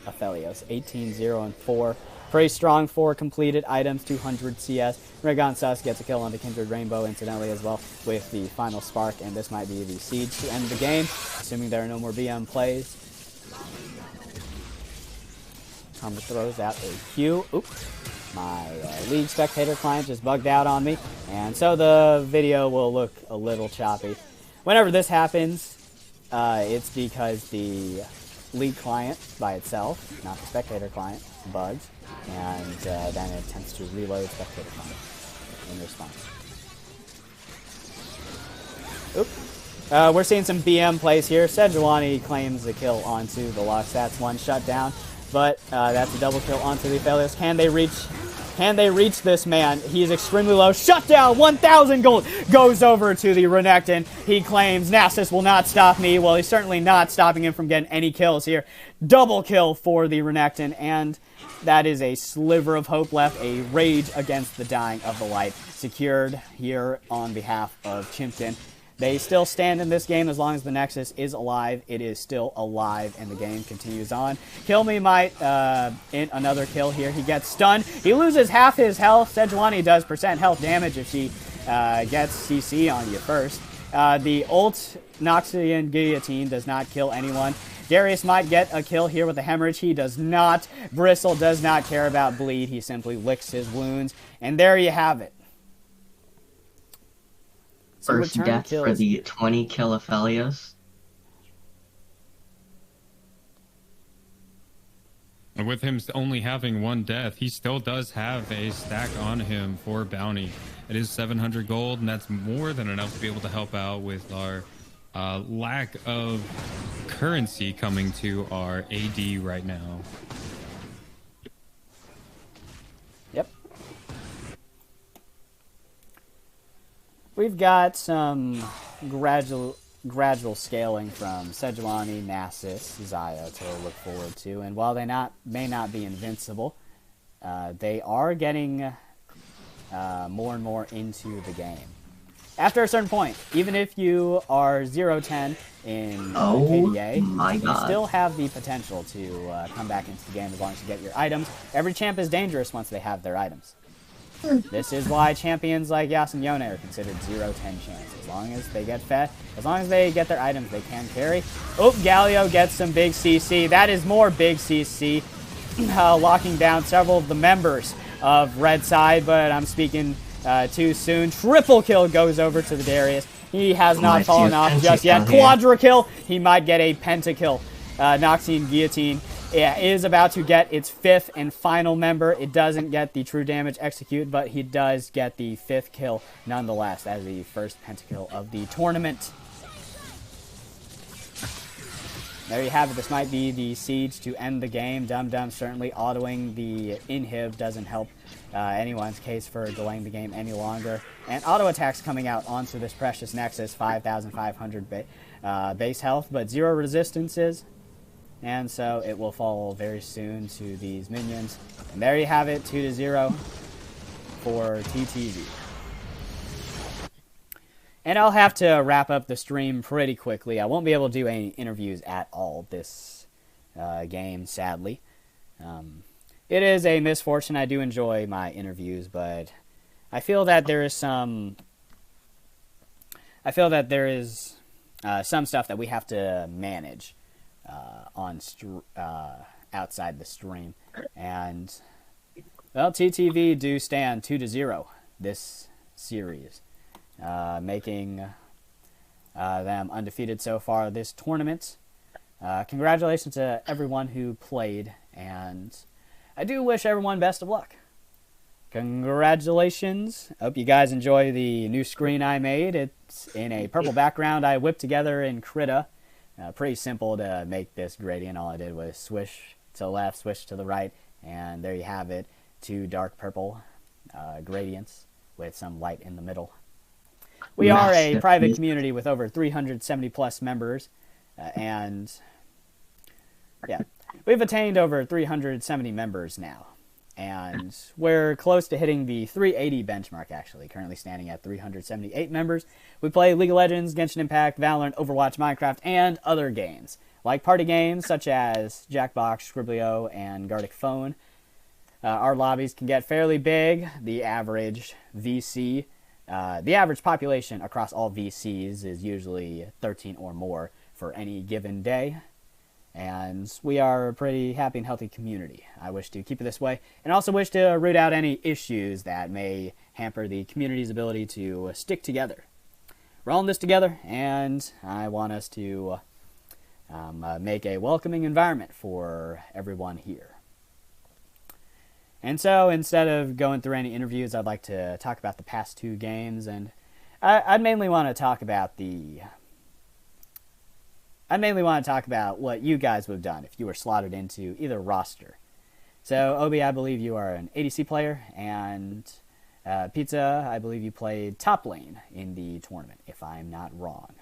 Aphelios. 18-0-4. Pretty strong for completed items, 200 CS. Regon Sus gets a kill on the Kindred Rainbow incidentally as well with the final spark, and this might be the siege to end the game, assuming there are no more BM plays. Karma throws out a Q. Oops. My League Spectator client just bugged out on me, and so the video will look a little choppy. Whenever this happens, it's because the League client by itself, not the Spectator client, bugs, and then it tends to reload Spectator client in response. Oop. We're seeing some BM plays here. Sejuani claims the kill onto the Lux. That's one shutdown, but that's a double kill onto the Aphelios. Can Can they reach this man? He's extremely low. Shut down. 1,000 gold. Goes over to the Renekton. He claims Nasus will not stop me. Well, he's certainly not stopping him from getting any kills here. Double kill for the Renekton. And that is a sliver of hope left. A rage against the dying of the light. Secured here on behalf of Chimpkin. They still stand in this game as long as the Nexus is alive. It is still alive, and the game continues on. Kill Me might in another kill here. He gets stunned. He loses half his health. Sejuani does % health damage if she gets CC on you first. The ult Noxian Guillotine does not kill anyone. Darius might get a kill here with the hemorrhage. He does not. Bristle does not care about bleed. He simply licks his wounds. And there you have it. First death for the 20 kill Aphelios. And with him only having one death, he still does have a stack on him for bounty. It is 700 gold, and that's more than enough to be able to help out with our lack of currency coming to our AD right now. Yep. We've got some gradual scaling from Sejuani, Nasus, Xayah to look forward to. And while they may not be invincible, they are getting more and more into the game. After a certain point, even if you are 0-10 in KDA, you still have the potential to come back into the game as long as you get your items. Every champ is dangerous once they have their items. This is why champions like Yas and Yone are considered 0-10 champs. As long as they get fed, as long as they get their items, they can carry. Oh, Galio gets some big CC. That is more big CC. Locking down several of the members of Red Side, but I'm speaking too soon. Triple kill goes over to the Darius. He has not fallen off just yet. Quadra kill. He might get a pentakill. Noxian Guillotine is about to get its 5th and final member. It doesn't get the true damage execute, but he does get the 5th kill nonetheless as the first pentakill of the tournament. There you have it. This might be the siege to end the game. Dum Dum certainly autoing the inhib doesn't help anyone's case for delaying the game any longer. And auto attacks coming out onto this precious Nexus, 5,500 base health, but 0 resistances. And so it will fall very soon to these minions. And there you have it, 2-0 for TTV. And I'll have to wrap up the stream pretty quickly. I won't be able to do any interviews at all this game, sadly. It is a misfortune. I do enjoy my interviews, but I feel that there is some... some stuff that we have to manage outside the stream. And, well, TTV do stand 2-0 this series. Making them undefeated so far this tournament. Congratulations to everyone who played, and I do wish everyone best of luck. Congratulations. Hope you guys enjoy the new screen I made. It's in a purple background I whipped together in Krita. Pretty simple to make this gradient. All I did was swish to the left, swish to the right, and there you have it. 2 dark purple gradients with some light in the middle. We are a private community with over 370 plus members, and yeah, we've attained over 370 members now, and we're close to hitting the 380 benchmark, actually, currently standing at 378 members. We play League of Legends, Genshin Impact, Valorant, Overwatch, Minecraft, and other games, like party games such as Jackbox, Scriblio, and Gartic Phone. Our lobbies can get fairly big. The average VC... the average population across all VCs is usually 13 or more for any given day. And we are a pretty happy and healthy community. I wish to keep it this way. And also wish to root out any issues that may hamper the community's ability to stick together. We're all in this together, and I want us to make a welcoming environment for everyone here. And so, instead of going through any interviews, I'd like to talk about the past 2 games, and I'd mainly want to talk about what you guys would have done if you were slotted into either roster. So, Obi, I believe you are an ADC player, and Pizza, I believe you played top lane in the tournament, if I'm not wrong.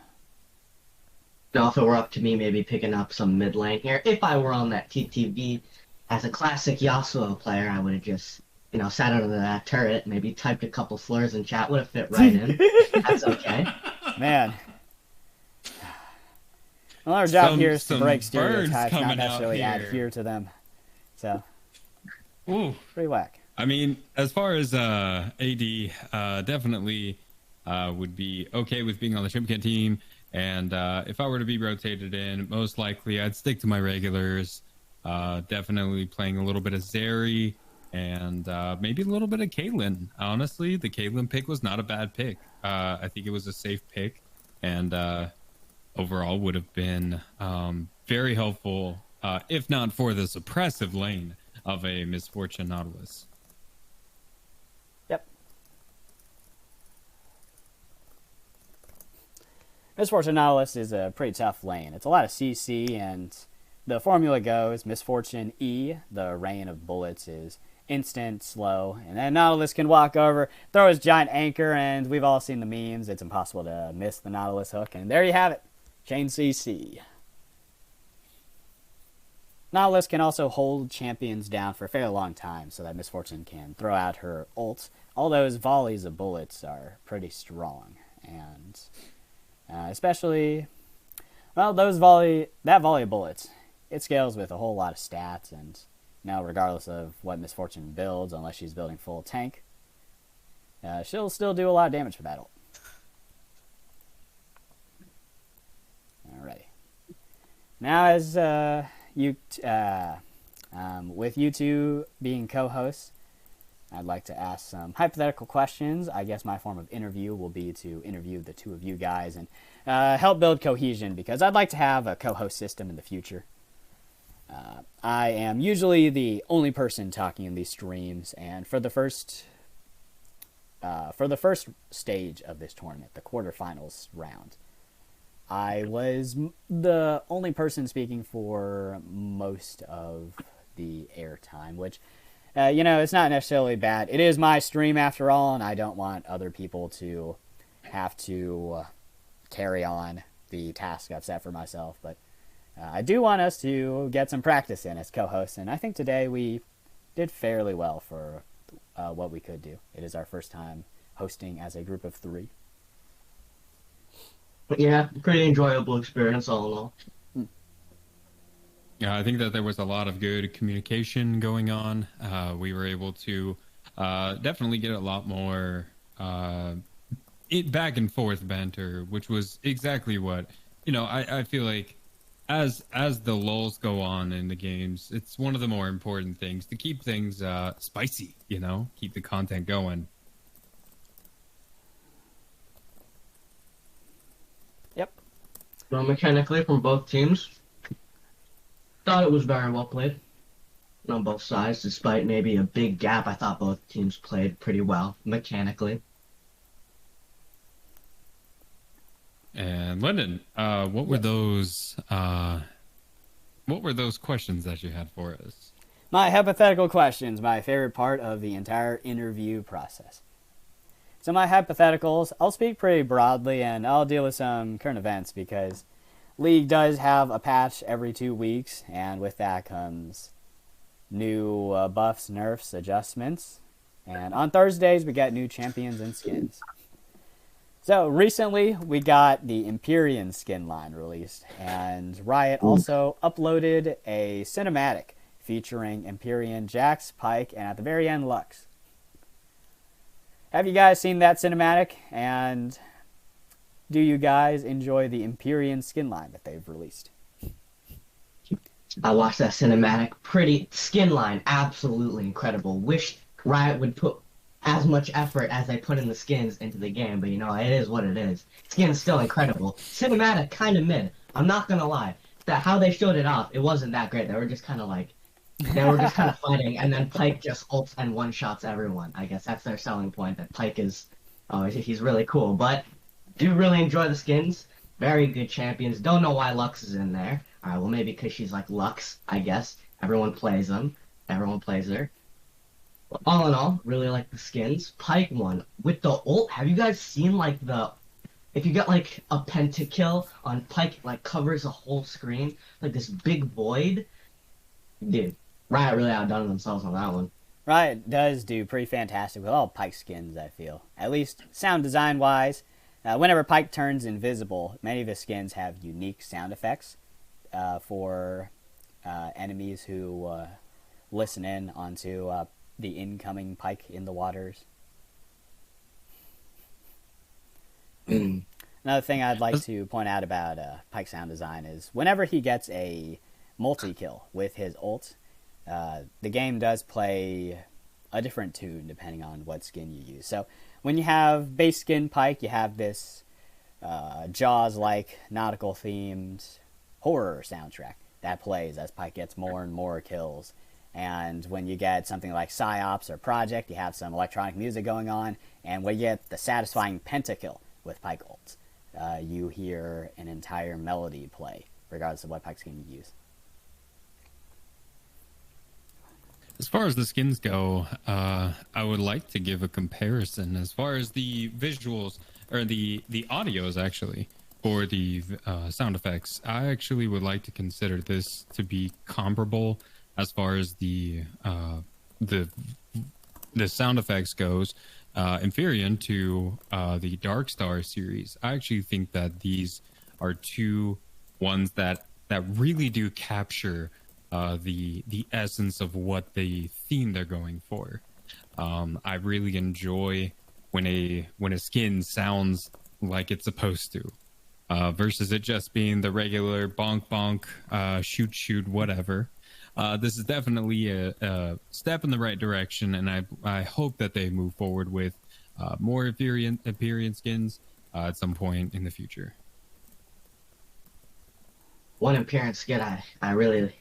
Now, if it were up to me, maybe picking up some mid lane here. If I were on that TTV as a classic Yasuo player, I would have just, sat under that turret, maybe typed a couple slurs in chat, would have fit right in. That's okay. Man. Well, our job here is to some break birds stereotypes, not coming out necessarily here. adhere to them. So, Ooh. pretty whack. I mean, as far as AD, definitely would be okay with being on the Chimkin team. And if I were to be rotated in, most likely I'd stick to my regulars. Definitely playing a little bit of Zeri and maybe a little bit of Caitlyn. Honestly, the Caitlyn pick was not a bad pick. I think it was a safe pick. And overall would have been very helpful, if not for the suppressive lane of a Misfortune Nautilus. Yep. Misfortune Nautilus is a pretty tough lane. It's a lot of CC, and the formula goes Misfortune E, the rain of bullets, is instant, slow, and then Nautilus can walk over, throw his giant anchor, and we've all seen the memes. It's impossible to miss the Nautilus hook, and there you have it. Chain CC. Nautilus can also hold champions down for a fairly long time so that Misfortune can throw out her ult. All those volleys of bullets are pretty strong, and especially, well, that volley of bullets, it scales with a whole lot of stats, and regardless of what Misfortune builds, unless she's building full tank, she'll still do a lot of damage for that ult. Alrighty. Now, as with you two being co-hosts, I'd like to ask some hypothetical questions. I guess my form of interview will be to interview the two of you guys and help build cohesion, because I'd like to have a co-host system in the future. I am usually the only person talking in these streams, and for the first stage of this tournament, the quarterfinals round, I was the only person speaking for most of the airtime, which, it's not necessarily bad. It is my stream after all, and I don't want other people to have to carry on the task I've set for myself. But I do want us to get some practice in as co-hosts, and I think today we did fairly well for what we could do. It is our first time hosting as a group of three. Yeah, pretty enjoyable experience all in all. Yeah, I think that there was a lot of good communication going on. We were able to definitely get a lot more back and forth banter, which was exactly what, I feel like as the lulls go on in the games, it's one of the more important things to keep things spicy, keep the content going. Yep. Well, mechanically, from both teams, thought it was very well played on both sides. Despite maybe a big gap, I thought both teams played pretty well mechanically. And Lyndon, what were those questions that you had for us? My hypothetical questions, my favorite part of the entire interview process. So my hypotheticals, I'll speak pretty broadly, and I'll deal with some current events, because League does have a patch every 2 weeks, and with that comes new buffs, nerfs, adjustments. And on Thursdays, we get new champions and skins. So recently, we got the Empyrean skin line released, and Riot also uploaded a cinematic featuring Empyrean, Jax, Pyke, and at the very end, Lux. Have you guys seen that cinematic? And do you guys enjoy the Empyrean skin line that they've released? I watched that cinematic. Pretty skin line, absolutely incredible. Wish Riot would put as much effort as they put in the skins into the game, but it is what it is. Skin's still incredible. Cinematic, kind of mid. I'm not gonna lie. That how they showed it off, it wasn't that great. They were just kind of fighting, and then Pyke just ults and one-shots everyone. I guess that's their selling point, that Pyke is, he's really cool. But do really enjoy the skins. Very good champions. Don't know why Lux is in there. Alright, well maybe because she's like Lux, I guess. Everyone plays them. Everyone plays her. But all in all, really like the skins. Pike one with the ult. Have you guys seen like the if you get like a pentakill on Pike, it, like covers a whole screen, like this big void? Dude, Riot really outdone themselves on that one. Riot does do pretty fantastic with all Pike skins, I feel. At least sound design wise. Whenever Pike turns invisible, many of his skins have unique sound effects for enemies who listen in onto the incoming Pike in the waters. Another thing I'd like to point out about Pike's sound design is whenever he gets a multi-kill with his ult, the game does play a different tune depending on what skin you use. So when you have base skin Pike, you have this Jaws-like nautical-themed horror soundtrack that plays as Pike gets more and more kills. And when you get something like PsyOps or Project, you have some electronic music going on. And when you get the satisfying pentakill with Pike ult, you hear an entire melody play, regardless of what Pike skin you use. As far as the skins go, I would like to give a comparison as far as the visuals or the audios actually, or the sound effects. I actually would like to consider this to be comparable as far as the sound effects goes, inferior to the Dark Star series. I actually think that these are two ones that really do capture the essence of what the theme they're going for. I really enjoy when a skin sounds like it's supposed to, versus it just being the regular bonk bonk, shoot whatever. This is definitely a step in the right direction, and I hope that they move forward with more Empyrean skins at some point in the future. One Empyrean skin I really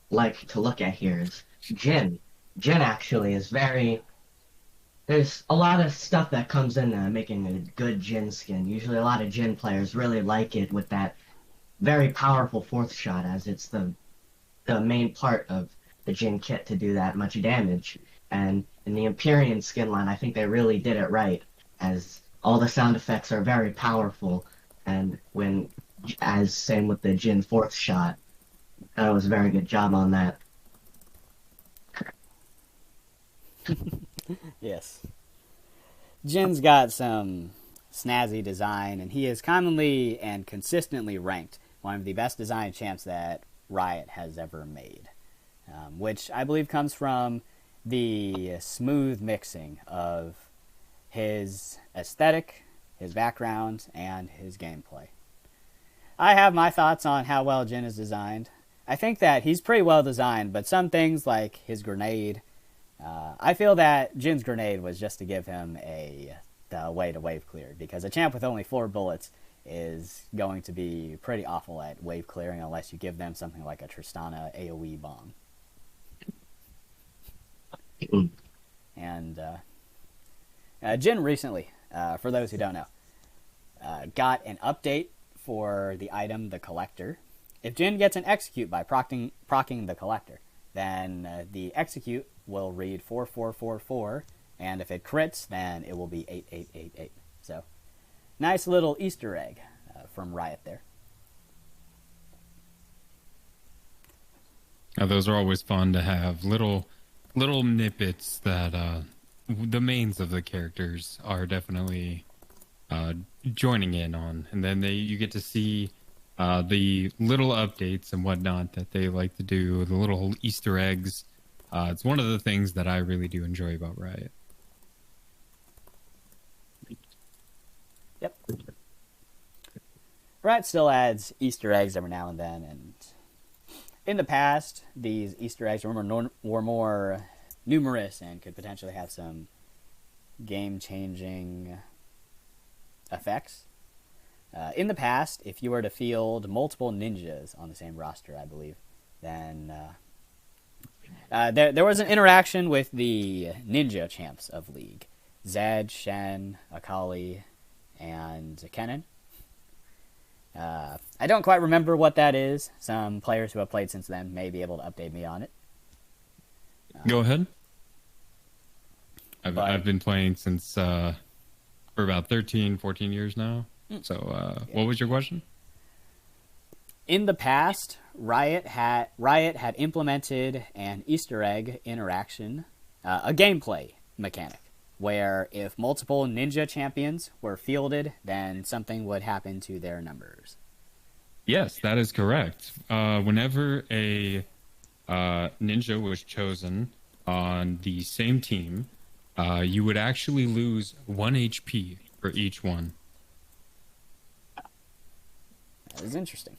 like to look at here is Jhin. Jhin actually is very... There's a lot of stuff that comes in making a good Jhin skin. Usually a lot of Jhin players really like it with that very powerful fourth shot, as it's the main part of the Jhin kit to do that much damage. And in the Empyrean skin line, I think they really did it right, as all the sound effects are very powerful, and same with the Jhin fourth shot. That was a very good job on that. Yes. Jin's got some snazzy design, and he is commonly and consistently ranked one of the best design champs that Riot has ever made, which I believe comes from the smooth mixing of his aesthetic, his background, and his gameplay. I have my thoughts on how well Jhin is designed. I think that he's pretty well designed, but some things like his grenade, I feel that Jin's grenade was just to give him the way to wave clear, because a champ with only 4 bullets is going to be pretty awful at wave clearing unless you give them something like a Tristana AoE bomb. And Jhin recently, for those who don't know, got an update for the item, the Collector. If Jhin gets an execute by proccing the Collector, then the execute will read 4444, and if it crits, then it will be 8888. So, nice little Easter egg from Riot there. Those are always fun to have, little snippets that the mains of the characters are definitely joining in on, and then you get to see the little updates and whatnot that they like to do, the little Easter eggs. It's one of the things that I really do enjoy about Riot. Yep. Riot still adds Easter eggs every now and then, and in the past, these Easter eggs were more numerous and could potentially have some game-changing effects. In the past, if you were to field multiple ninjas on the same roster, I believe, then there was an interaction with the ninja champs of League. Zed, Shen, Akali, and Kennen. I don't quite remember what that is. Some players who have played since then may be able to update me on it. Go ahead. But- I've been playing since for about 13, 14 years now. So what was your question? In the past, Riot had implemented an Easter egg interaction, a gameplay mechanic, where if multiple ninja champions were fielded, then something would happen to their numbers. Yes, that is correct. Whenever a ninja was chosen on the same team, you would actually lose 1 HP for each one. That is interesting.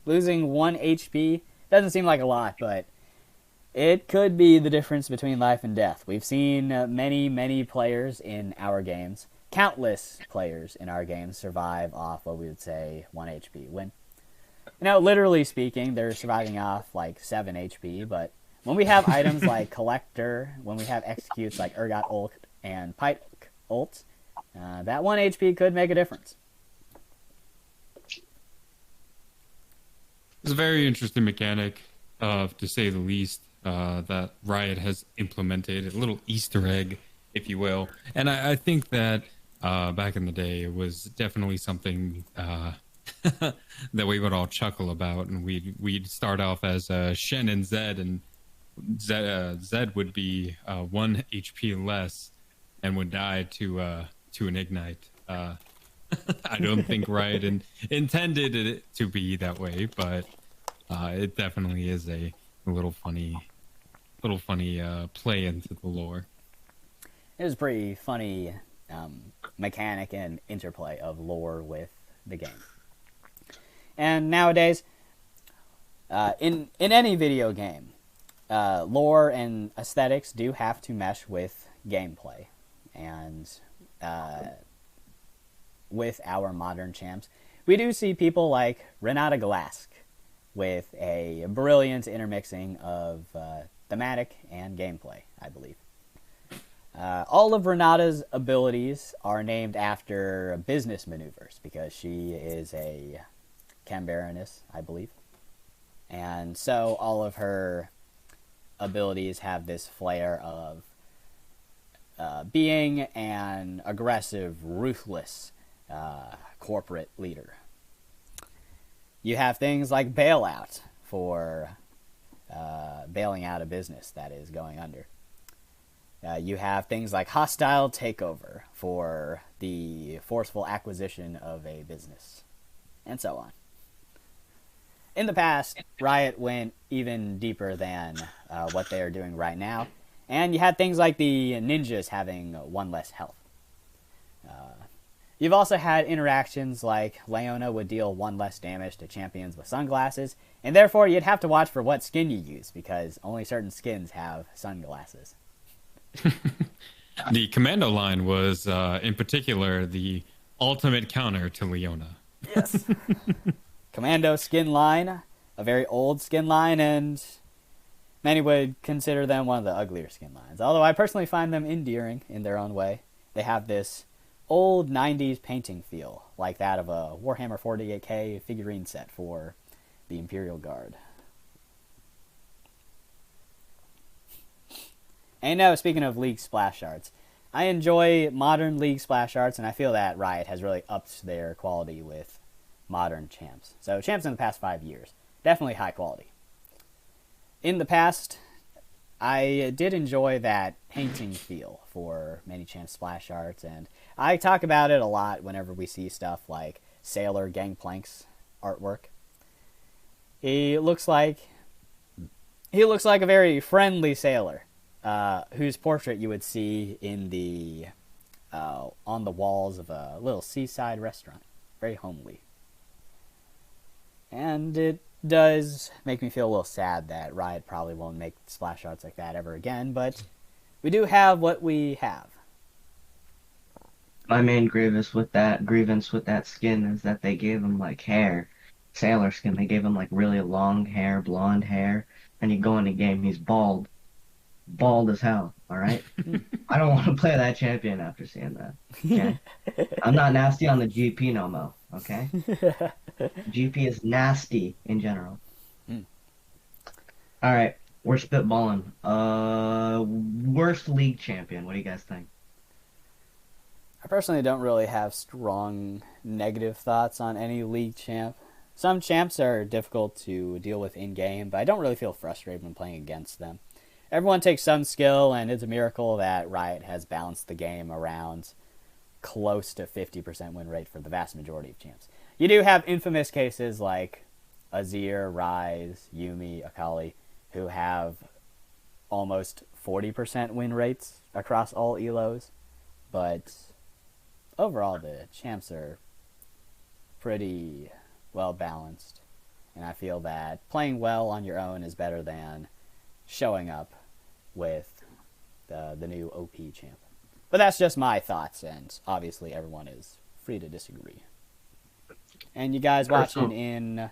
Losing 1 HP doesn't seem like a lot, but it could be the difference between life and death. We've seen many players in our games, countless players in our games, survive off what we would say 1 HP. When, literally speaking, they're surviving off like 7 HP, but when we have items like Collector, when we have executes like Urgot ult and Pike ult, that 1 HP could make a difference. It's a very interesting mechanic, to say the least, that Riot has implemented, a little Easter egg, if you will. And I think that back in the day, it was definitely something that we would all chuckle about, and we'd start off as Shen and Zed, and Zed would be 1 HP less and would die to an ignite. I don't think Riot intended it to be that way, but it definitely is a little funny play into the lore. It was a pretty funny mechanic and interplay of lore with the game. And nowadays, in any video game, lore and aesthetics do have to mesh with gameplay. And with our modern champs, we do see people like Renata Galask with a brilliant intermixing of thematic and gameplay, I believe. All of Renata's abilities are named after business maneuvers because she is a Cambaroness, I believe. And so all of her abilities have this flair of being an aggressive, ruthless corporate leader. You have things like bailout for bailing out a business that is going under. You have things like hostile takeover for the forceful acquisition of a business, and so on. In the past, Riot went even deeper than what they are doing right now, and you had things like the ninjas having 1 less health. You've also had interactions like Leona would deal 1 less damage to champions with sunglasses, and therefore you'd have to watch for what skin you use, because only certain skins have sunglasses. The commando line was, in particular, the ultimate counter to Leona. Yes. Commando skin line, a very old skin line, and many would consider them one of the uglier skin lines. Although I personally find them endearing in their own way. They have this old 90s painting feel, like that of a Warhammer 40k figurine set for the Imperial Guard. And now, speaking of League splash arts, I enjoy modern League splash arts, and I feel that Riot has really upped their quality with modern champs. So champs in the past 5 years, definitely high quality. In the past, I did enjoy that painting feel for many champs splash arts, and I talk about it a lot whenever we see stuff like Sailor Gangplank's artwork. He looks like a very friendly sailor, whose portrait you would see in the on the walls of a little seaside restaurant. Very homely. And it does make me feel a little sad that Riot probably won't make splash arts like that ever again, but we do have what we have. My main grievance with that skin is that they gave him like hair, sailor skin. They gave him like really long hair, blonde hair, and you go in the game, he's bald as hell. All right, I don't want to play that champion after seeing that. Okay, I'm not nasty on the GP no more. Okay, GP is nasty in general. All right, We're spitballing. Worst league champion. What do you guys think? I personally don't really have strong negative thoughts on any league champ. Some champs are difficult to deal with in game, but I don't really feel frustrated when playing against them. Everyone takes some skill, and it's a miracle that Riot has balanced the game around close to 50% win rate for the vast majority of champs. You do have infamous cases like Azir, Ryze, Yumi, Akali, who have almost 40% win rates across all elos, but overall the champs are pretty well balanced, and I feel that playing well on your own is better than showing up with the new OP champ. But that's just my thoughts, and obviously everyone is free to disagree. And you guys watching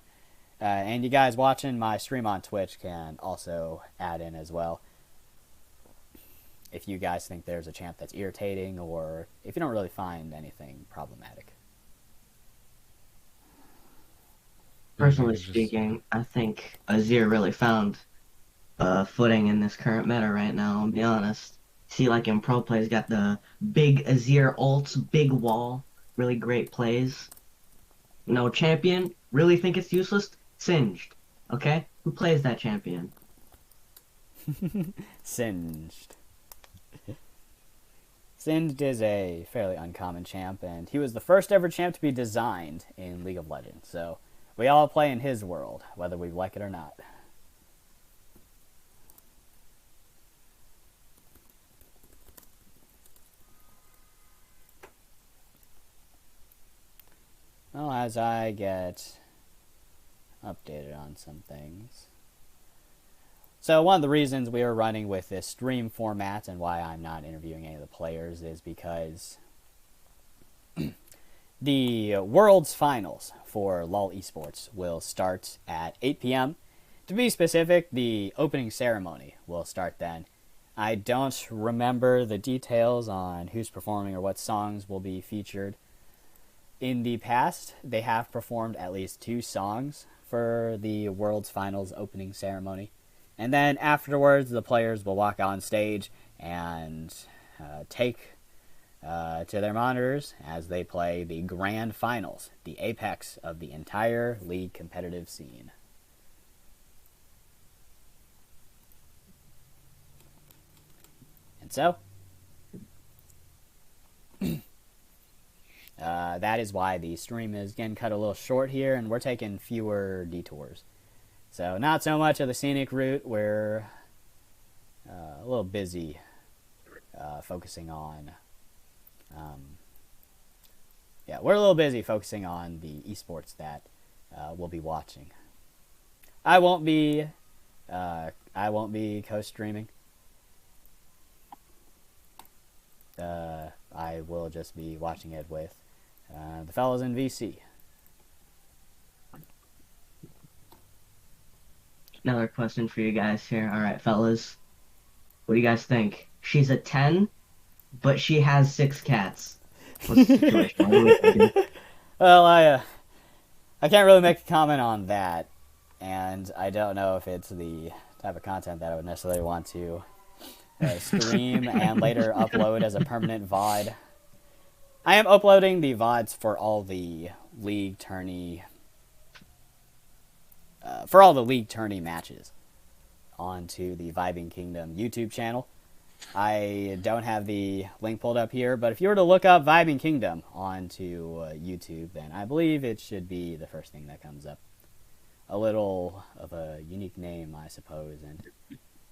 my stream on Twitch can also add in as well. If you guys think there's a champ that's irritating, or if you don't really find anything problematic. Personally speaking, I think Azir really found footing in this current meta right now, I'll be honest. See, like in pro plays, got the big Azir ults, big wall, really great plays. No champion, really think it's useless? Singed. Okay? Who plays that champion? Singed. Singed is a fairly uncommon champ, and he was the first ever champ to be designed in League of Legends, so we all play in his world, whether we like it or not. Well, as I get updated on some things. So one of the reasons we are running with this stream format and why I'm not interviewing any of the players is because the World's Finals for LoL Esports will start at 8 p.m. To be specific, the opening ceremony will start then. I don't remember the details on who's performing or what songs will be featured. In the past, they have performed at least 2 songs for the World's Finals opening ceremony. And then afterwards, the players will walk on stage and take to their monitors as they play the Grand Finals, the apex of the entire league competitive scene. And so, that is why the stream is getting cut a little short here, and we're taking fewer detours. So not so much of the scenic route. We're a little busy focusing on... we're a little busy focusing on the esports that we'll be watching. I won't be co-streaming. I will just be watching it with the fellas in VC. Another question for you guys here. Alright, fellas. What do you guys think? She's a 10, but she has 6 cats. What's the situation? What are we thinking? Well, I can't really make a comment on that, and I don't know if it's the type of content that I would necessarily want to stream and later upload as a permanent VOD. I am uploading the VODs for all the league tourney matches onto the Vibing Kingdom YouTube channel. I don't have the link pulled up here, but if you were to look up Vibing Kingdom onto YouTube, then I believe it should be the first thing that comes up. A little of a unique name, I suppose, and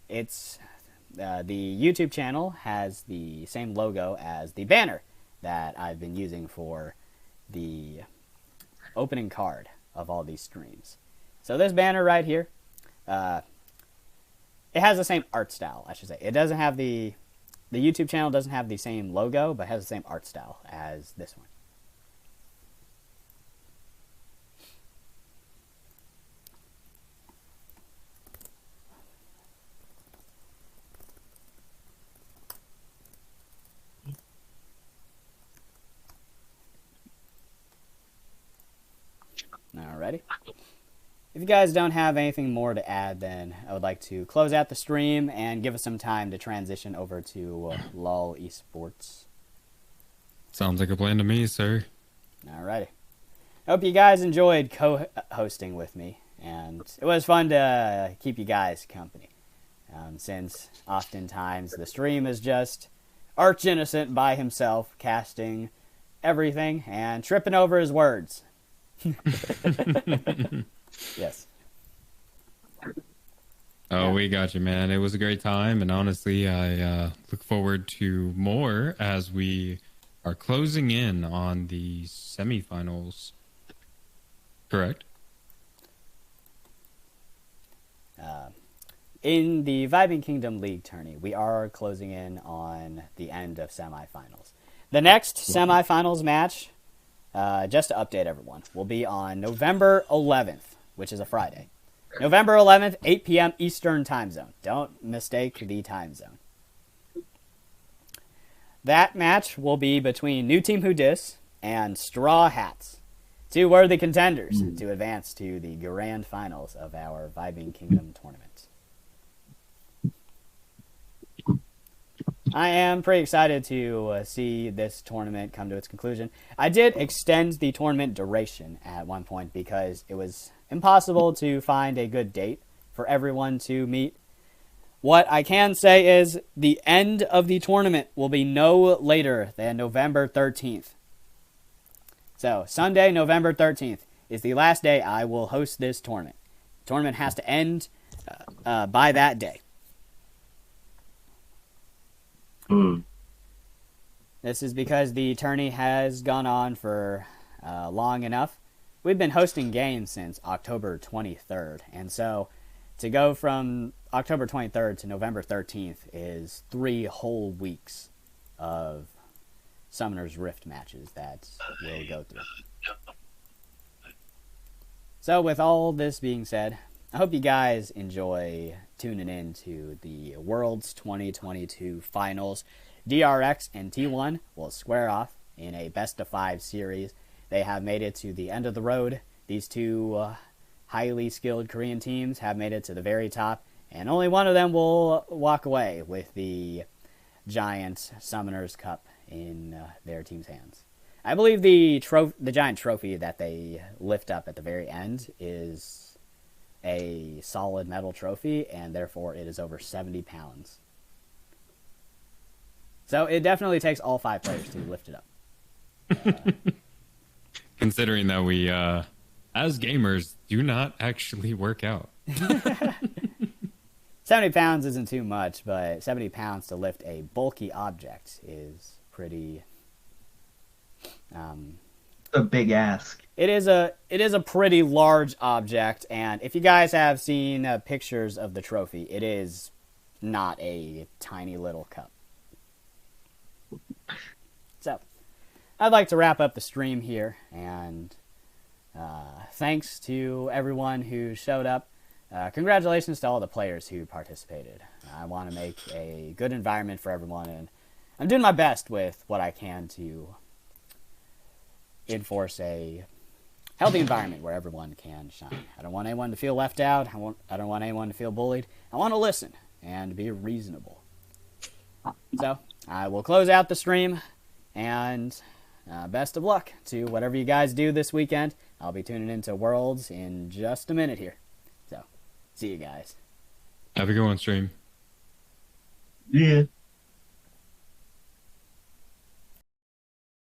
it's the YouTube channel has the same logo as the banner that I've been using for the opening card of all these streams. So this banner right here, it has the same art style, I should say. It doesn't have the YouTube channel doesn't have the same logo, but has the same art style as this one. Alrighty. if you guys don't have anything more to add, then I would like to close out the stream and give us some time to transition over to LOL Esports. Sounds like a plan to me, sir. Alrighty. I hope you guys enjoyed co-hosting with me, and it was fun to keep you guys company, since oftentimes the stream is just arch innocent by himself, casting everything and tripping over his words. Yes. Oh, we got you, man. It was a great time, and honestly, I look forward to more as we are closing in on the semifinals. Correct? In the Vibing Kingdom League tourney, we are closing in on the end of semifinals. The next semifinals match, just to update everyone, will be on November 11th, which is a Friday. November 11th, 8 p.m. Eastern Time Zone. Don't mistake the time zone. That match will be between New Team Who Dis and Straw Hats, two worthy contenders to advance to the grand finals of our Vibing Kingdom tournament. I am pretty excited to see this tournament come to its conclusion. I did extend the tournament duration at one point because it was impossible to find a good date for everyone to meet. What I can say is the end of the tournament will be no later than November 13th. So, Sunday, November 13th is the last day I will host this tournament. The tournament has to end by that day. This is because the tourney has gone on for long enough. We've been hosting games since October 23rd, and so to go from October 23rd to November 13th is 3 whole weeks of Summoner's Rift matches that we'll go through. So with all this being said, I hope you guys enjoy tuning in to the Worlds 2022 finals. DRX and T1 will square off in a best-of-5 series. They have made it to the end of the road. These two highly skilled Korean teams have made it to the very top, and only one of them will walk away with the giant Summoners Cup in their team's hands. I believe the giant trophy that they lift up at the very end is a solid metal trophy, and therefore it is over 70 pounds. So it definitely takes all 5 players to lift it up. Considering that we, as gamers, do not actually work out. 70 pounds isn't too much, but 70 pounds to lift a bulky object is pretty... a big ask. It is a pretty large object, and if you guys have seen pictures of the trophy, it is not a tiny little cup. So, I'd like to wrap up the stream here, and thanks to everyone who showed up. Congratulations to all the players who participated. I want to make a good environment for everyone, and I'm doing my best with what I can to enforce a healthy environment where everyone can shine. I don't want anyone to feel left out. I don't want anyone to feel bullied. I want to listen and be reasonable. So, I will close out the stream, and best of luck to whatever you guys do this weekend. I'll be tuning into Worlds in just a minute here. So, see you guys. Have a good one, stream. Yeah.